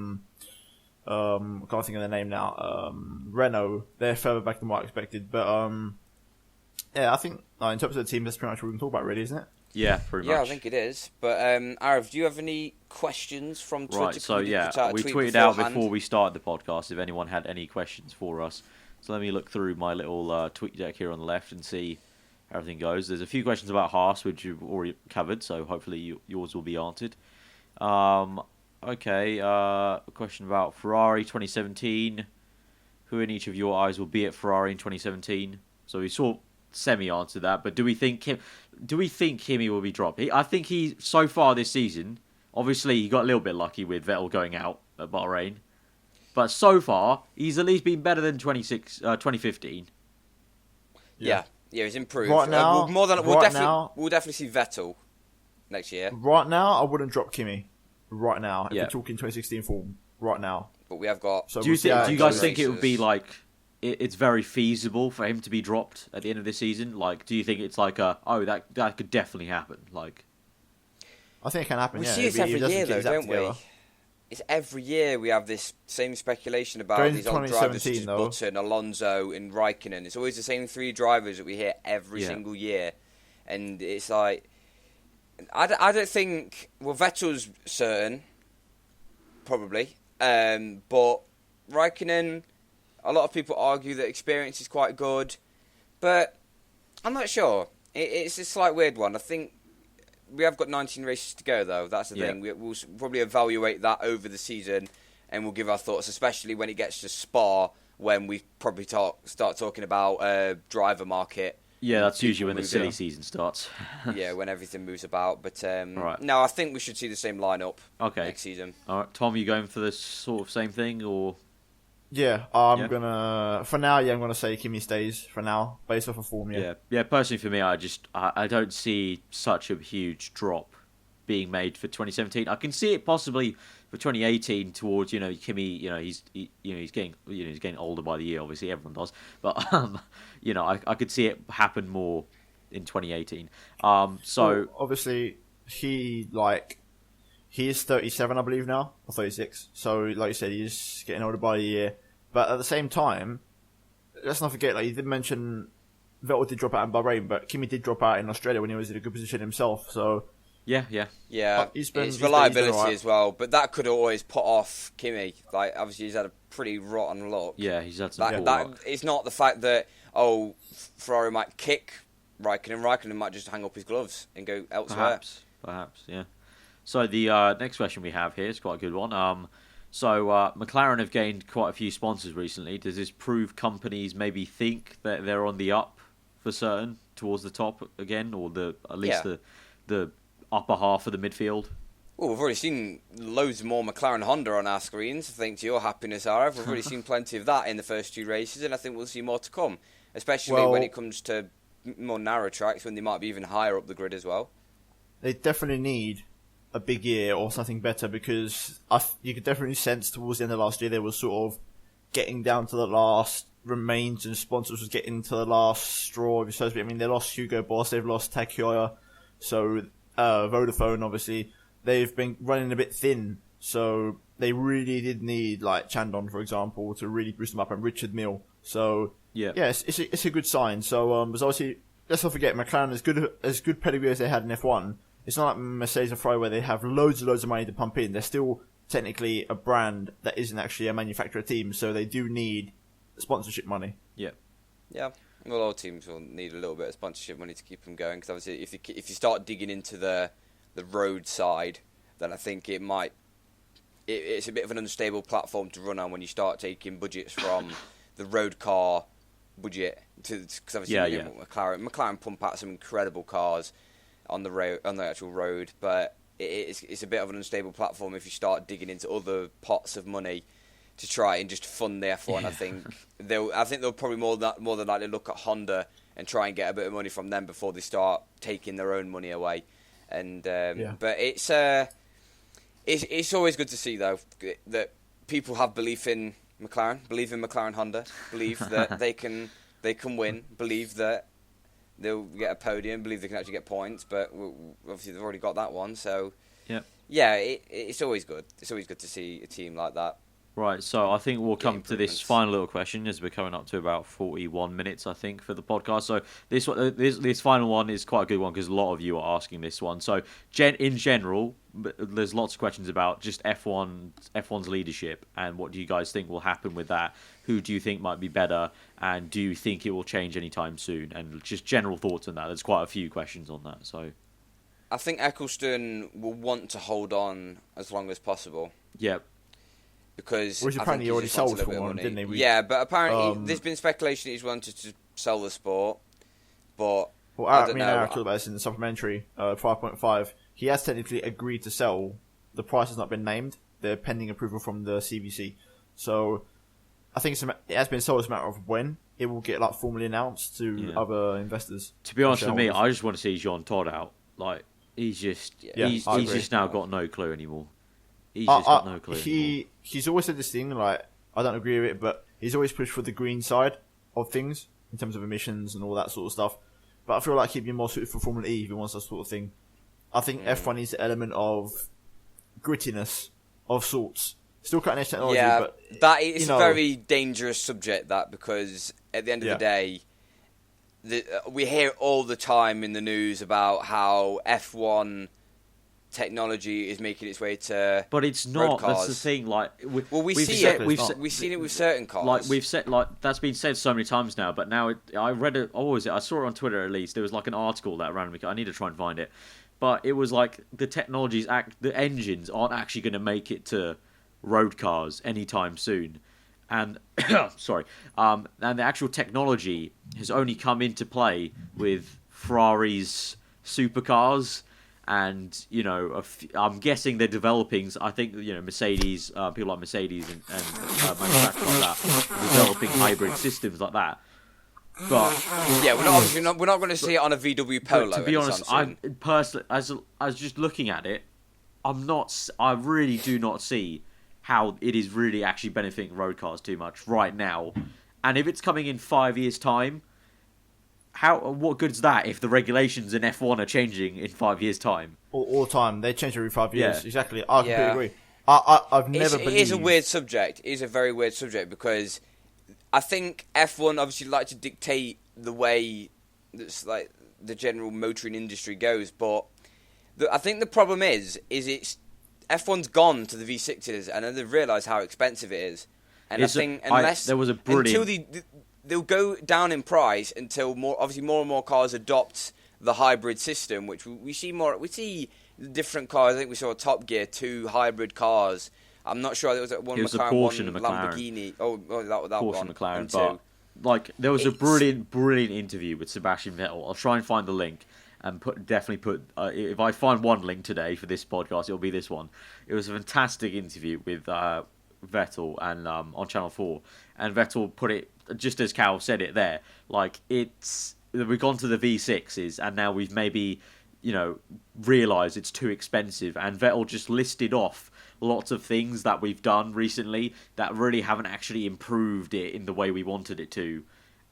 Speaker 3: can't think of their name now. Renault, they're further back than what I expected. But I think in terms of the team, that's pretty much what we can talk about, really, isn't it?
Speaker 1: Yeah, pretty much.
Speaker 2: Yeah, I think it is. But Arav, do you have any questions from Twitter?
Speaker 1: Right, so we tweeted out before we started the podcast if anyone had any questions for us. So let me look through my little tweet deck here on the left and see how everything goes. There's a few questions about Haas, which you've already covered, so hopefully yours will be answered. Okay, a question about Ferrari 2017. Who in each of your eyes will be at Ferrari in 2017? So we sort of semi-answered that, but do we think Kimi will be dropped? I think he, so far this season, obviously he got a little bit lucky with Vettel going out at Bahrain, but so far he's at least been better than 2015.
Speaker 2: Yeah, he's improved.
Speaker 3: Right now,
Speaker 2: we'll definitely see Vettel next year.
Speaker 3: Right now, I wouldn't drop Kimi. Right now, if we're talking 2016 form, right now.
Speaker 2: But we have got.
Speaker 1: So do you guys think it would be like? It's very feasible for him to be dropped at the end of the season. Like, do you think it's like that could definitely happen? Like,
Speaker 3: I think it can happen.
Speaker 2: We see it every year, though, don't we? It's every year we have this same speculation about these old drivers such as Button, Alonso, and Raikkonen. It's always the same 3 drivers that we hear every single year, and it's like I don't think. Well, Vettel's certain, probably, but Raikkonen. A lot of people argue that experience is quite good, but I'm not sure. It's a slight weird one. I think we have got 19 races to go, though. That's the thing. We'll probably evaluate that over the season, and we'll give our thoughts, especially when it gets to Spa, when we probably start talking about driver market.
Speaker 1: Yeah, that's usually when the silly season starts.
Speaker 2: Yeah, when everything moves about. But
Speaker 1: right.
Speaker 2: No, I think we should see the same lineup next season.
Speaker 1: All right, Tom, are you going for the sort of same thing, or...?
Speaker 3: Yeah, I'm gonna for now. Yeah, I'm gonna say Kimi stays for now, based off of form.
Speaker 1: Yeah. Personally, for me, I don't see such a huge drop being made for 2017. I can see it possibly for 2018 towards Kimi. He's getting older by the year. Obviously, everyone does, but I could see it happen more in 2018. So
Speaker 3: obviously he is 37, I believe now, or 36. So, like you said, he's getting older by a year. But at the same time, let's not forget, you did mention Vettel did drop out in Bahrain, but Kimi did drop out in Australia when he was in a good position himself. So
Speaker 1: yeah.
Speaker 2: It's reliability as well, but that could always put off Kimi. Like, obviously, he's had a pretty rotten look.
Speaker 1: Yeah, he's had some poor luck.
Speaker 2: It's not the fact that Ferrari might kick Raikkonen. Raikkonen might just hang up his gloves and go elsewhere.
Speaker 1: Perhaps, yeah. So the next question we have here is quite a good one. So McLaren have gained quite a few sponsors recently. Does this prove companies maybe think that they're on the up for certain towards the top again, or at least the upper half of the midfield?
Speaker 2: Well, we've already seen loads more McLaren Honda on our screens. I think to your happiness, Arav, we've already seen plenty of that in the first 2 races, and I think we'll see more to come, especially when it comes to more narrow tracks when they might be even higher up the grid as well.
Speaker 3: They definitely need a big year or something better, because you could definitely sense towards the end of last year there was sort of getting down to the last remains and sponsors was getting to the last straw. I mean, they lost Hugo Boss, they've lost Takioya, so Vodafone, obviously, they've been running a bit thin, so they really did need, like, Chandon, for example, to really boost them up, and Richard Mille. So, yeah, it's a good sign. So, but obviously, let's not forget, McLaren, as good pedigree as they had in F1, it's not like Mercedes and Ferrari where they have loads and loads of money to pump in. They're still technically a brand that isn't actually a manufacturer team, so they do need sponsorship money.
Speaker 1: Yeah.
Speaker 2: Yeah. Well, all teams will need a little bit of sponsorship money to keep them going, because obviously if you start digging into the road side, then I think it's a bit of an unstable platform to run on when you start taking budgets from the road car budget, because obviously McLaren pump out some incredible cars on the road, on the actual road, but it's a bit of an unstable platform if you start digging into other pots of money to try and just fund the F1. I think they'll probably more than likely look at Honda and try and get a bit of money from them before they start taking their own money away. And but it's always good to see though that people have belief in McLaren Honda, believe that they can win, believe that they'll get a podium, believe they can actually get points. But obviously they've already got that one, so it's always good. It's always good to see a team like that.
Speaker 1: Right, so I think we'll come to this final little question as we're coming up to about 41 minutes, I think, for the podcast. So this final one is quite a good one because a lot of you are asking this one. So in general, there's lots of questions about just F1's leadership and what do you guys think will happen with that? Who do you think might be better? And do you think it will change anytime soon? And just general thoughts on that. There's quite a few questions on that. So
Speaker 2: I think Eccleston will want to hold on as long as possible.
Speaker 1: Yep.
Speaker 2: Because
Speaker 3: which apparently he already sold for one, didn't he?
Speaker 2: Yeah, but apparently there's been speculation he's wanted to sell the sport. But
Speaker 3: I don't know. I talked about this in the supplementary 5.5. He has technically agreed to sell. The price has not been named. They're pending approval from the CVC. So I think it has been sold. It's a matter of when it will get formally announced to other investors.
Speaker 1: To be honest with me, I just want to see Jean Todt out. Like he's just now got no clue anymore. He's just got no clue.
Speaker 3: He's always said this thing, like, I don't agree with it, but he's always pushed for the green side of things in terms of emissions and all that sort of stuff. But I feel like he'd be more suited for Formula E if he wants that sort of thing. I think F1 needs the element of grittiness of sorts. Still cutting edge technology, but
Speaker 2: that is a very dangerous subject, that, because at the end of the day, we hear all the time in the news about how F1 technology is making its way to
Speaker 1: but it's not that's the thing, like
Speaker 2: we've seen it with certain cars,
Speaker 1: like we've said, like that's been said so many times now, but now I read it, I saw it on Twitter, at least there was like an article that randomly, I need to try and find it, but it was like the the engines aren't actually going to make it to road cars anytime soon, and sorry, and the actual technology has only come into play with Ferrari's supercars. And, I'm guessing they're developing, I think, Mercedes, people like Mercedes and manufacturers like that, developing hybrid systems like that. But
Speaker 2: yeah, we're not going to see it on a VW Polo.
Speaker 1: To be honest, I personally, as I was just looking at it, I really do not see how it is really actually benefiting road cars too much right now. And if it's coming in 5 years' time, what good's that if the regulations in F1 are changing in 5 years' time?
Speaker 3: All the time. They change every 5 years. Yeah. Exactly. I completely agree. I've never believed...
Speaker 2: It is a weird subject. It is a very weird subject because I think F1 obviously like to dictate the way that's like the general motoring industry goes, but I think the problem is it's F1's gone to the V6s and then they've realised how expensive it is. And
Speaker 1: there was a brilliant...
Speaker 2: Until they'll go down in price until more and more cars adopt the hybrid system, which we see more. We see different cars. I think we saw Top Gear 2 hybrid cars. I'm not sure. There was one McLaren, one Lamborghini. Oh, that
Speaker 1: Porsche
Speaker 2: one.
Speaker 1: McLaren. But there was a brilliant interview with Sebastian Vettel. I'll try and find the link and definitely put. If I find one link today for this podcast, it'll be this one. It was a fantastic interview with Vettel and on Channel 4, and Vettel put it just as Cal said it there. Like we've gone to the V6s, and now we've maybe realised it's too expensive. And Vettel just listed off lots of things that we've done recently that really haven't actually improved it in the way we wanted it to.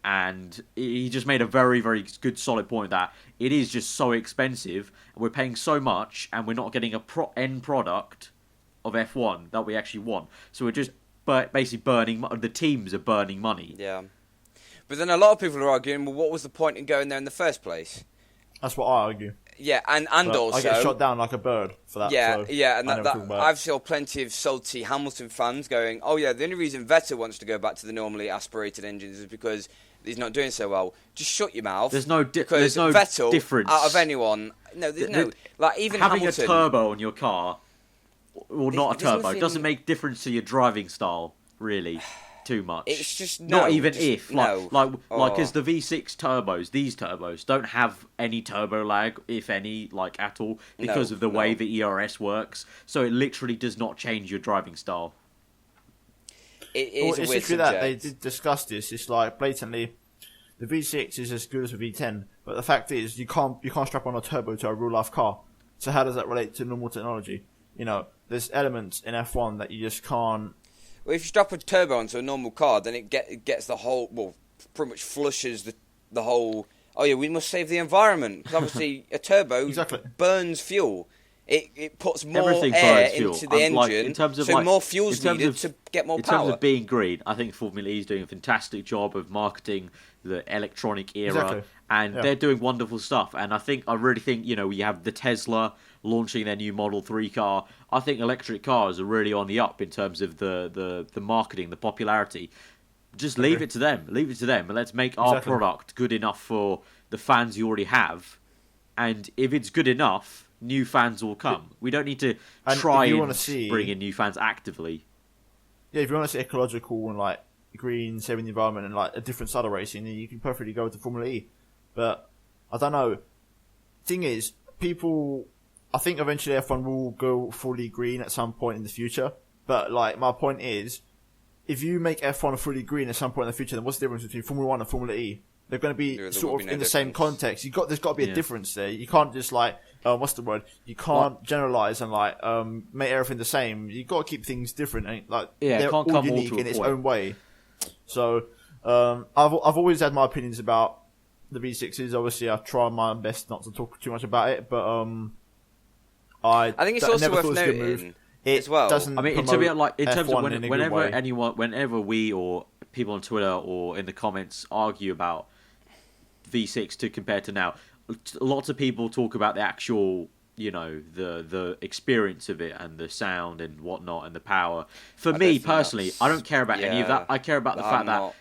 Speaker 1: And he just made a very, very good, solid point that it is just so expensive, and we're paying so much, and we're not getting a end product of F1 that we actually want. So we're just basically burning. The teams are burning money.
Speaker 2: Yeah, but then a lot of people are arguing, well, what was the point in going there in the first place?
Speaker 3: That's what I argue.
Speaker 2: Yeah, and also
Speaker 3: I get shot down like a bird for that.
Speaker 2: Yeah,
Speaker 3: so
Speaker 2: yeah, and I've seen plenty of salty Hamilton fans going, "Oh yeah, the only reason Vettel wants to go back to the normally aspirated engines is because he's not doing so well." Just shut your mouth.
Speaker 1: There's no
Speaker 2: Vettel,
Speaker 1: difference
Speaker 2: out of anyone. No, there's no like even
Speaker 1: having
Speaker 2: Hamilton,
Speaker 1: a turbo on your car, or not a turbo, doesn't make difference to your driving style really. Too much.
Speaker 2: It's just
Speaker 1: not even if
Speaker 2: no.
Speaker 1: like as the V6 turbos, these turbos don't have any turbo lag, if any, like at all, because of the way the ERS works. So it literally does not change your driving style.
Speaker 2: It's
Speaker 3: just that they did discuss this. It's like blatantly, the V6 is as good as the V10, but the fact is you can't strap on a turbo to a real life car. So how does that relate to normal technology? You know, there's elements in F1 that you just can't.
Speaker 2: Well, if you strap a turbo onto a normal car, then it gets the whole, well, pretty much flushes the whole, oh yeah, we must save the environment. Because obviously a turbo burns fuel. It puts more air into the engine,
Speaker 1: like, in terms of,
Speaker 2: so more fuel's needed to get more power.
Speaker 1: In terms of being green, I think Formula E is doing a fantastic job of marketing the electronic era, and they're doing wonderful stuff. And I really think, you know, we have the Tesla launching their new Model 3 car. I think electric cars are really on the up in terms of the marketing, the popularity. Just leave it to them. Leave it to them, and let's make our product good enough for the fans you already have. And if it's good enough, new fans will come. We don't need to try and bring in new fans actively.
Speaker 3: Yeah, if you want to see ecological and like green, saving the environment, and like a different side of racing, then you can perfectly go to Formula E. But I don't know. Thing is, I think eventually F1 will go fully green at some point in the future. But like my point is, if you make F1 fully green at some point in the future, then what's the difference between Formula 1 and Formula E? They're going to be sort of in the same context. There's got to be a difference there. You can't just like, what's the word? You can't generalize and like make everything the same. You got to keep things different. And, like they're all unique in its own way. So I've always had my opinions about the V6s. Obviously, I try my best not to talk too much about it, but I think it's also worth noting as well.
Speaker 1: I mean, to be like in terms of whenever we or people on Twitter or in the comments argue about V6 to compare to now, lots of people talk about the actual, you know, the experience of it and the sound and whatnot and the power. For me personally, I don't care about any of that. I care about the fact that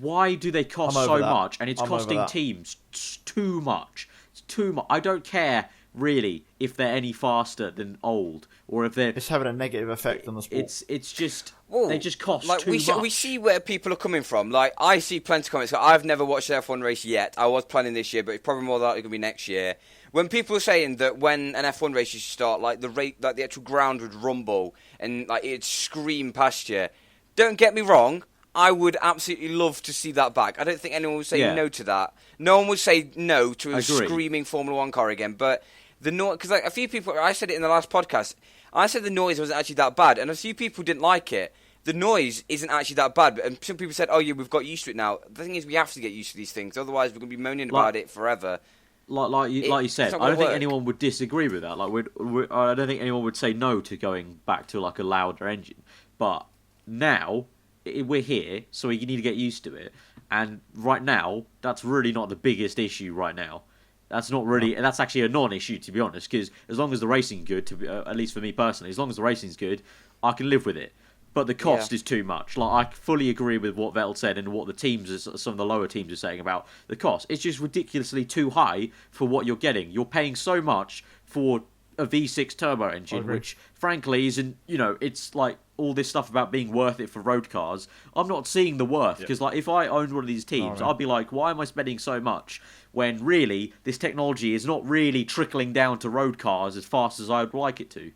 Speaker 1: why do they cost so much, and it's costing teams too much. It's too much. I don't care really if they're any faster than old, or if they're...
Speaker 3: It's having a negative effect on the sport.
Speaker 1: It's just... they just cost too much.
Speaker 2: We see where people are coming from. Like, I see plenty of comments. I've never watched an F1 race yet. I was planning this year, but it's probably more likely going to be next year. When people are saying that when an F1 race used to start, like the actual ground would rumble and like it'd scream past you. Don't get me wrong. I would absolutely love to see that back. I don't think anyone would say no to that. No one would say no to a screaming Formula 1 car again. But the noise, because like a few people, I said it in the last podcast. I said the noise wasn't actually that bad, and a few people didn't like it. The noise isn't actually that bad, and some people said, "Oh yeah, we've got used to it now." The thing is, we have to get used to these things, otherwise we're going to be moaning about it forever.
Speaker 1: Like you said, I don't think anyone would disagree with that. Like, I don't think anyone would say no to going back to like a louder engine. But now we're here, so you need to get used to it. And right now, that's really not the biggest issue. Right now, that's not really. That's actually a non-issue, to be honest. Because as long as the racing's good, at least for me personally, as long as the racing's good, I can live with it. But the cost is too much. Like, I fully agree with what Vettel said and what the teams, some of the lower teams are saying about the cost. It's just ridiculously too high for what you're getting. You're paying so much for a V6 turbo engine, which frankly isn't, you know, it's like all this stuff about being worth it for road cars. I'm not seeing the worth, because like if I owned one of these teams, I'd be like, why am I spending so much when really this technology is not really trickling down to road cars as fast as I would like it to?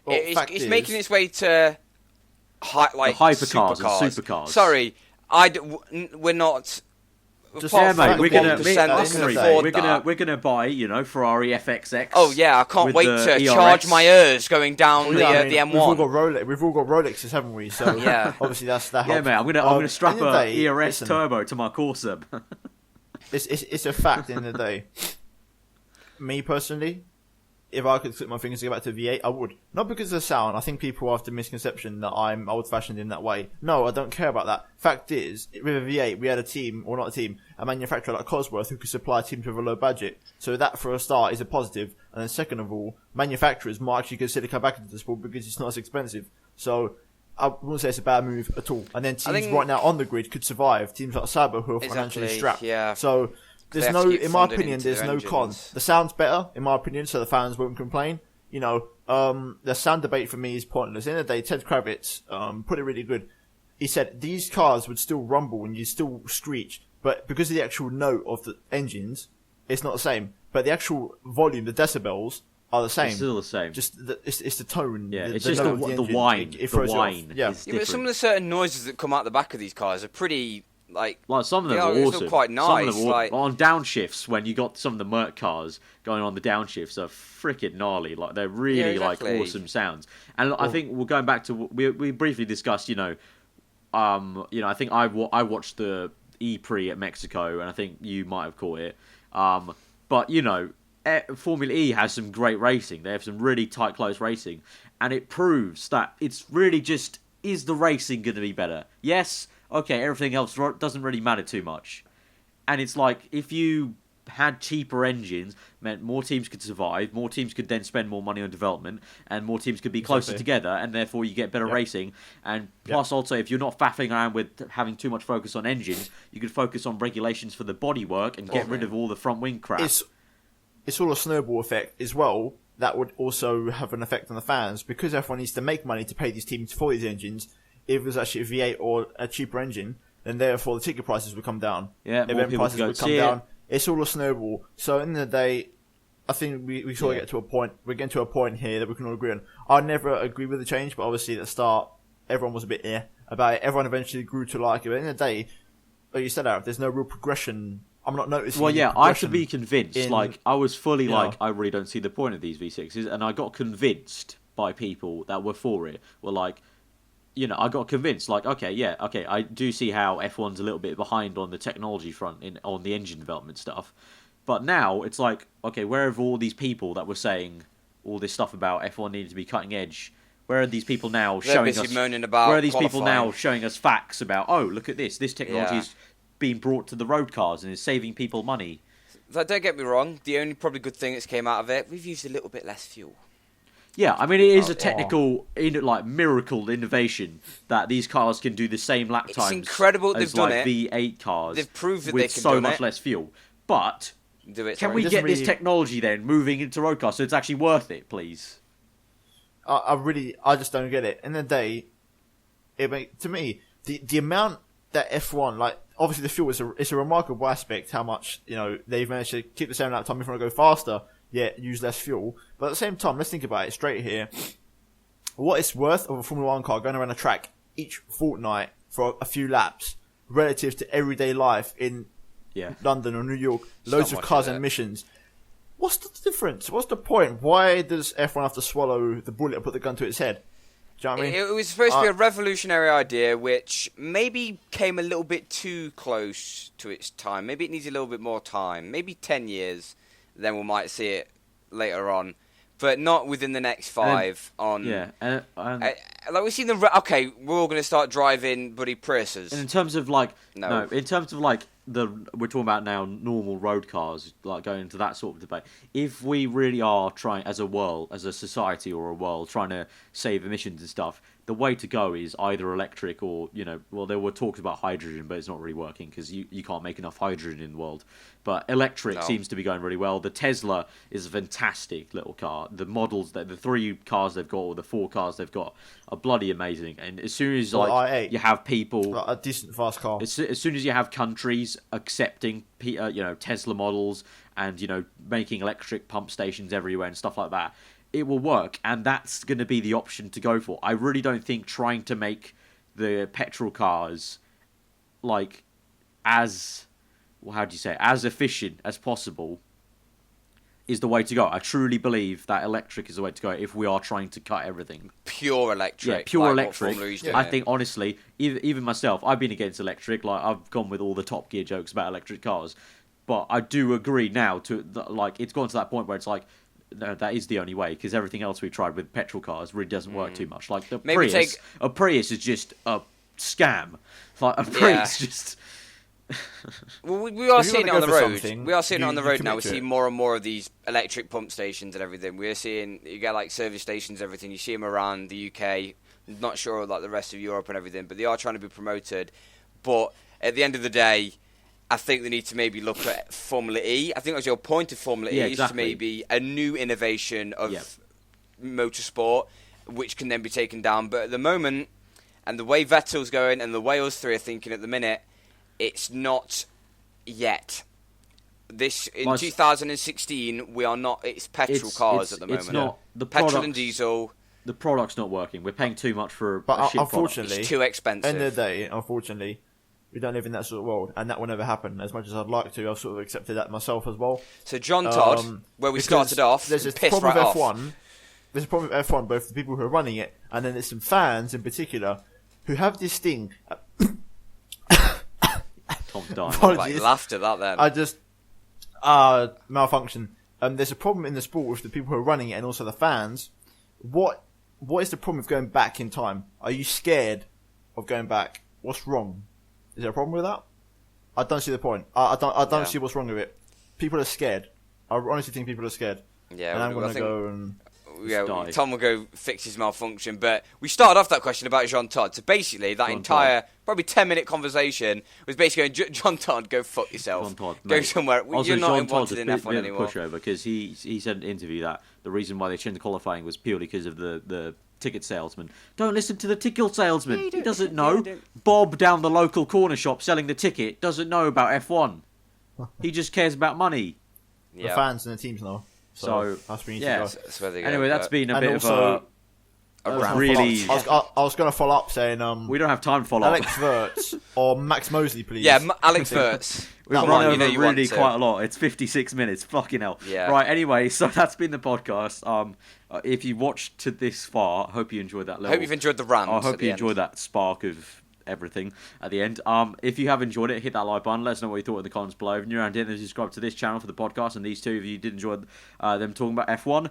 Speaker 2: Well, it's making its way to... like
Speaker 1: hypercars and supercars.
Speaker 2: Sorry, we're not
Speaker 1: mate, we're gonna
Speaker 2: we're
Speaker 1: gonna buy, Ferrari FXX.
Speaker 2: Oh yeah, I can't wait to charge my ears going down the M1.
Speaker 3: We've all got Rolexes, haven't we? So
Speaker 2: yeah,
Speaker 3: obviously that helps.
Speaker 1: Yeah, mate, I'm gonna strap a ERS turbo to my Corsa.
Speaker 3: It's a fact. In the day, me personally, if I could click my fingers to go back to V8, I would. Not because of the sound. I think people have the misconception that I'm old-fashioned in that way. No, I don't care about that. Fact is, with a V8, we had a manufacturer like Cosworth who could supply teams with a low budget. So that, for a start, is a positive. And then second of all, manufacturers might actually consider coming back into the sport because it's not as expensive. So I wouldn't say it's a bad move at all. And then teams right now on the grid could survive. Teams like Saga who are financially strapped.
Speaker 2: Yeah.
Speaker 3: So there's no, in my opinion, there's no con. The sound's better, in my opinion, so the fans won't complain. The sound debate for me is pointless. In the day, Ted Kravitz put it really good. He said these cars would still rumble and you still screech, but because of the actual note of the engines, it's not the same. But the actual volume, the decibels, are the same.
Speaker 1: It's still the same.
Speaker 3: Just it's the tone.
Speaker 1: Yeah,
Speaker 3: the
Speaker 1: it's just the whine.
Speaker 3: It throws
Speaker 1: the whine.
Speaker 3: Yeah.
Speaker 2: But some of the certain noises that come out the back of these cars are pretty. Like
Speaker 1: some of them are awesome.
Speaker 2: Still quite nice.
Speaker 1: On downshifts, when you got some of the Merc cars going on the downshifts, are freaking gnarly. Like they're really awesome sounds. And I think we're going back to we briefly discussed. I think I watched the E-Prix at Mexico, and I think you might have caught it. But Formula E has some great racing. They have some really tight, close racing, and it proves that it's really just, is the racing going to be better? Yes. Okay, everything else doesn't really matter too much. And it's like, if you had cheaper engines, meant more teams could survive, more teams could then spend more money on development, and more teams could be closer together, and therefore you get better racing. And plus also, if you're not faffing around with having too much focus on engines, you could focus on regulations for the bodywork and get rid of all the front wing crap.
Speaker 3: It's all a snowball effect as well. That would also have an effect on the fans, because everyone needs to make money to pay these teams for these engines. If it was actually a V8 or a cheaper engine, then therefore the ticket prices would come down.
Speaker 1: Yeah,
Speaker 3: event prices would come down. It's all a snowball. So in the day, I think we sort of get to a point. We're getting to a point here that we can all agree on. I never agree with the change, but obviously at the start, everyone was a bit about it. Everyone eventually grew to like it. But in the day, like you said, Arif, there's no real progression. I'm not noticing.
Speaker 1: Well, yeah, I had to be convinced. I was fully I really don't see the point of these V6s, and I got convinced by people that were for it. Were like, I got convinced, I do see how F1's a little bit behind on the technology front, on the engine development stuff. But now, it's like, okay, where have all these people that were saying all this stuff about F1 needed to be cutting edge, where are these people now showing us... Where are these people now showing us facts about, oh, look at this technology is being brought to the road cars and is saving people money.
Speaker 2: Don't get me wrong, the only probably good thing that's came out of it, we've used a little bit less fuel.
Speaker 1: Yeah, I mean, it is a technical, miracle innovation that these cars can do the same lap times.
Speaker 2: It's incredible they've done it.
Speaker 1: V8 cars.
Speaker 2: They've proved that
Speaker 1: with
Speaker 2: they can
Speaker 1: so much less fuel. But can we get this technology then moving into road cars so it's actually worth it, please?
Speaker 3: I just don't get it. In the day, to me, the amount that F1, obviously the fuel is a remarkable aspect. How much they've managed to keep the same lap time if you want to go faster. Yeah, use less fuel. But at the same time, let's think about it straight here. What it's worth of a Formula 1 car going around a track each fortnight for a few laps relative to everyday life in London or New York, loads of cars and missions. What's the difference? What's the point? Why does F1 have to swallow the bullet and put the gun to its head? Do you know what I mean?
Speaker 2: It was supposed to be a revolutionary idea, which maybe came a little bit too close to its time. Maybe it needs a little bit more time. Maybe 10 years. Then we might see it later on, but not within the next 5. Like we've seen we're all going to start driving bloody Priuses.
Speaker 1: And in terms of we're talking about now normal road cars, going into that sort of debate. If we really are trying as a society or a world, trying to save emissions and stuff, the way to go is either electric or, there were talks about hydrogen, but it's not really working because you can't make enough hydrogen in the world. But electric seems to be going really well. The Tesla is a fantastic little car. The models, the 3 cars they've got or the 4 cars they've got are bloody amazing. And as soon as you have people...
Speaker 3: a decent fast car.
Speaker 1: As soon as you have countries accepting Tesla models and, making electric pump stations everywhere and stuff like that, it will work, and that's going to be the option to go for. I really don't think trying to make the petrol cars as how do you say, as efficient as possible is the way to go. I truly believe that electric is the way to go if we are trying to cut everything.
Speaker 2: Pure electric.
Speaker 1: Yeah, pure
Speaker 2: like
Speaker 1: electric. I think, honestly, even myself, I've been against electric. Like, I've gone with all the Top Gear jokes about electric cars. But I do agree now it's gone to that point where it's like, no, that is the only way, because everything else we've tried with petrol cars really doesn't work too much. Like, a Prius is just a scam. Like, a Prius just...
Speaker 2: Well, we are seeing it on the road. We are seeing it on the road now. We see more and more of these electric pump stations and everything. We're seeing, you get like service stations, everything. You see them around the UK. Not sure like the rest of Europe and everything, but they are trying to be promoted. But at the end of the day, I think they need to maybe look at Formula E. I think that's your point of Formula E, is to maybe a new innovation of motorsport, which can then be taken down. But at the moment, and the way Vettel's going, and the way us three are thinking at the minute, it's not yet. This in 2016, we are not. It's petrol cars at the moment.
Speaker 1: It's not the
Speaker 2: petrol and diesel.
Speaker 1: The product's not working. We're paying too much for
Speaker 3: but
Speaker 1: a shit
Speaker 3: unfortunately,
Speaker 1: product.
Speaker 2: It's too expensive.
Speaker 3: End of the day, unfortunately, we don't live in that sort of world, and that will never happen. As much as I'd like to, I've sort of accepted that myself as well.
Speaker 2: So John Todd, where we started off,
Speaker 3: there's this
Speaker 2: pissed
Speaker 3: problem
Speaker 2: right
Speaker 3: with F1.
Speaker 2: off.
Speaker 3: There's a problem with F1, both the people who are running it, and then there's some fans in particular who have this thing.
Speaker 1: Tom's dying.
Speaker 2: Like, laughed at that then.
Speaker 3: I just malfunction. There's a problem in the sport with the people who are running it and also the fans. What is the problem with going back in time? Are you scared of going back? What's wrong? Is there a problem with that? I don't see the point. I don't see what's wrong with it. People are scared. I honestly think people are scared.
Speaker 2: Yeah,
Speaker 3: and I'm going to go and...
Speaker 2: Yeah, Tom will go fix his malfunction. But we started off that question about Jean Todt. So basically, that entire probably 10-minute conversation was basically going, John Todt, go fuck yourself.
Speaker 1: John Todt,
Speaker 2: go somewhere.
Speaker 1: Also,
Speaker 2: you're not
Speaker 1: John
Speaker 2: wanted in F1 anymore.
Speaker 1: Pushover, because he said in an interview that the reason why they changed the qualifying was purely because of the ticket salesman. Don't listen to the ticket salesman. He doesn't know. Bob down the local corner shop selling the ticket doesn't know about F1. He just cares about money.
Speaker 3: The fans and the teams know. So that's where you need to go.
Speaker 2: That's where they go.
Speaker 1: Anyway, that's been a bit
Speaker 3: also,
Speaker 1: of a really...
Speaker 3: I was going to follow up saying...
Speaker 1: we don't have time to follow
Speaker 3: Alex
Speaker 1: up.
Speaker 3: Wirtz or Max Mosley, please.
Speaker 2: Yeah, Alex Wirtz.
Speaker 1: We've run over really quite a lot. It's 56 minutes. Fucking hell.
Speaker 2: Yeah.
Speaker 1: Right, anyway, so that's been the podcast. If you watched to this far, I hope you enjoyed that level.
Speaker 2: I hope you've enjoyed the rant.
Speaker 1: I hope you enjoyed that spark of everything at the end. If you have enjoyed it, hit that like button. Let us know what you thought in the comments below. If you're around here, then subscribe to this channel for the podcast. And these two, if you did enjoy them talking about F1,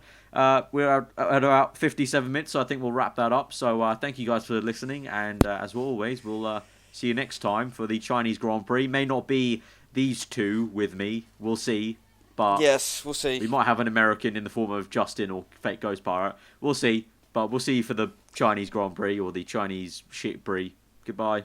Speaker 1: we're at about 57 minutes, so I think we'll wrap that up. So thank you guys for listening, and as always, we'll see you next time for the Chinese Grand Prix. May not be these two with me. We'll see. But
Speaker 2: yes, we'll see.
Speaker 1: We might have an American in the form of Justin or Fake Ghost Pirate. We'll see. But we'll see you for the Chinese Grand Prix or the Chinese Shit Prix. Goodbye.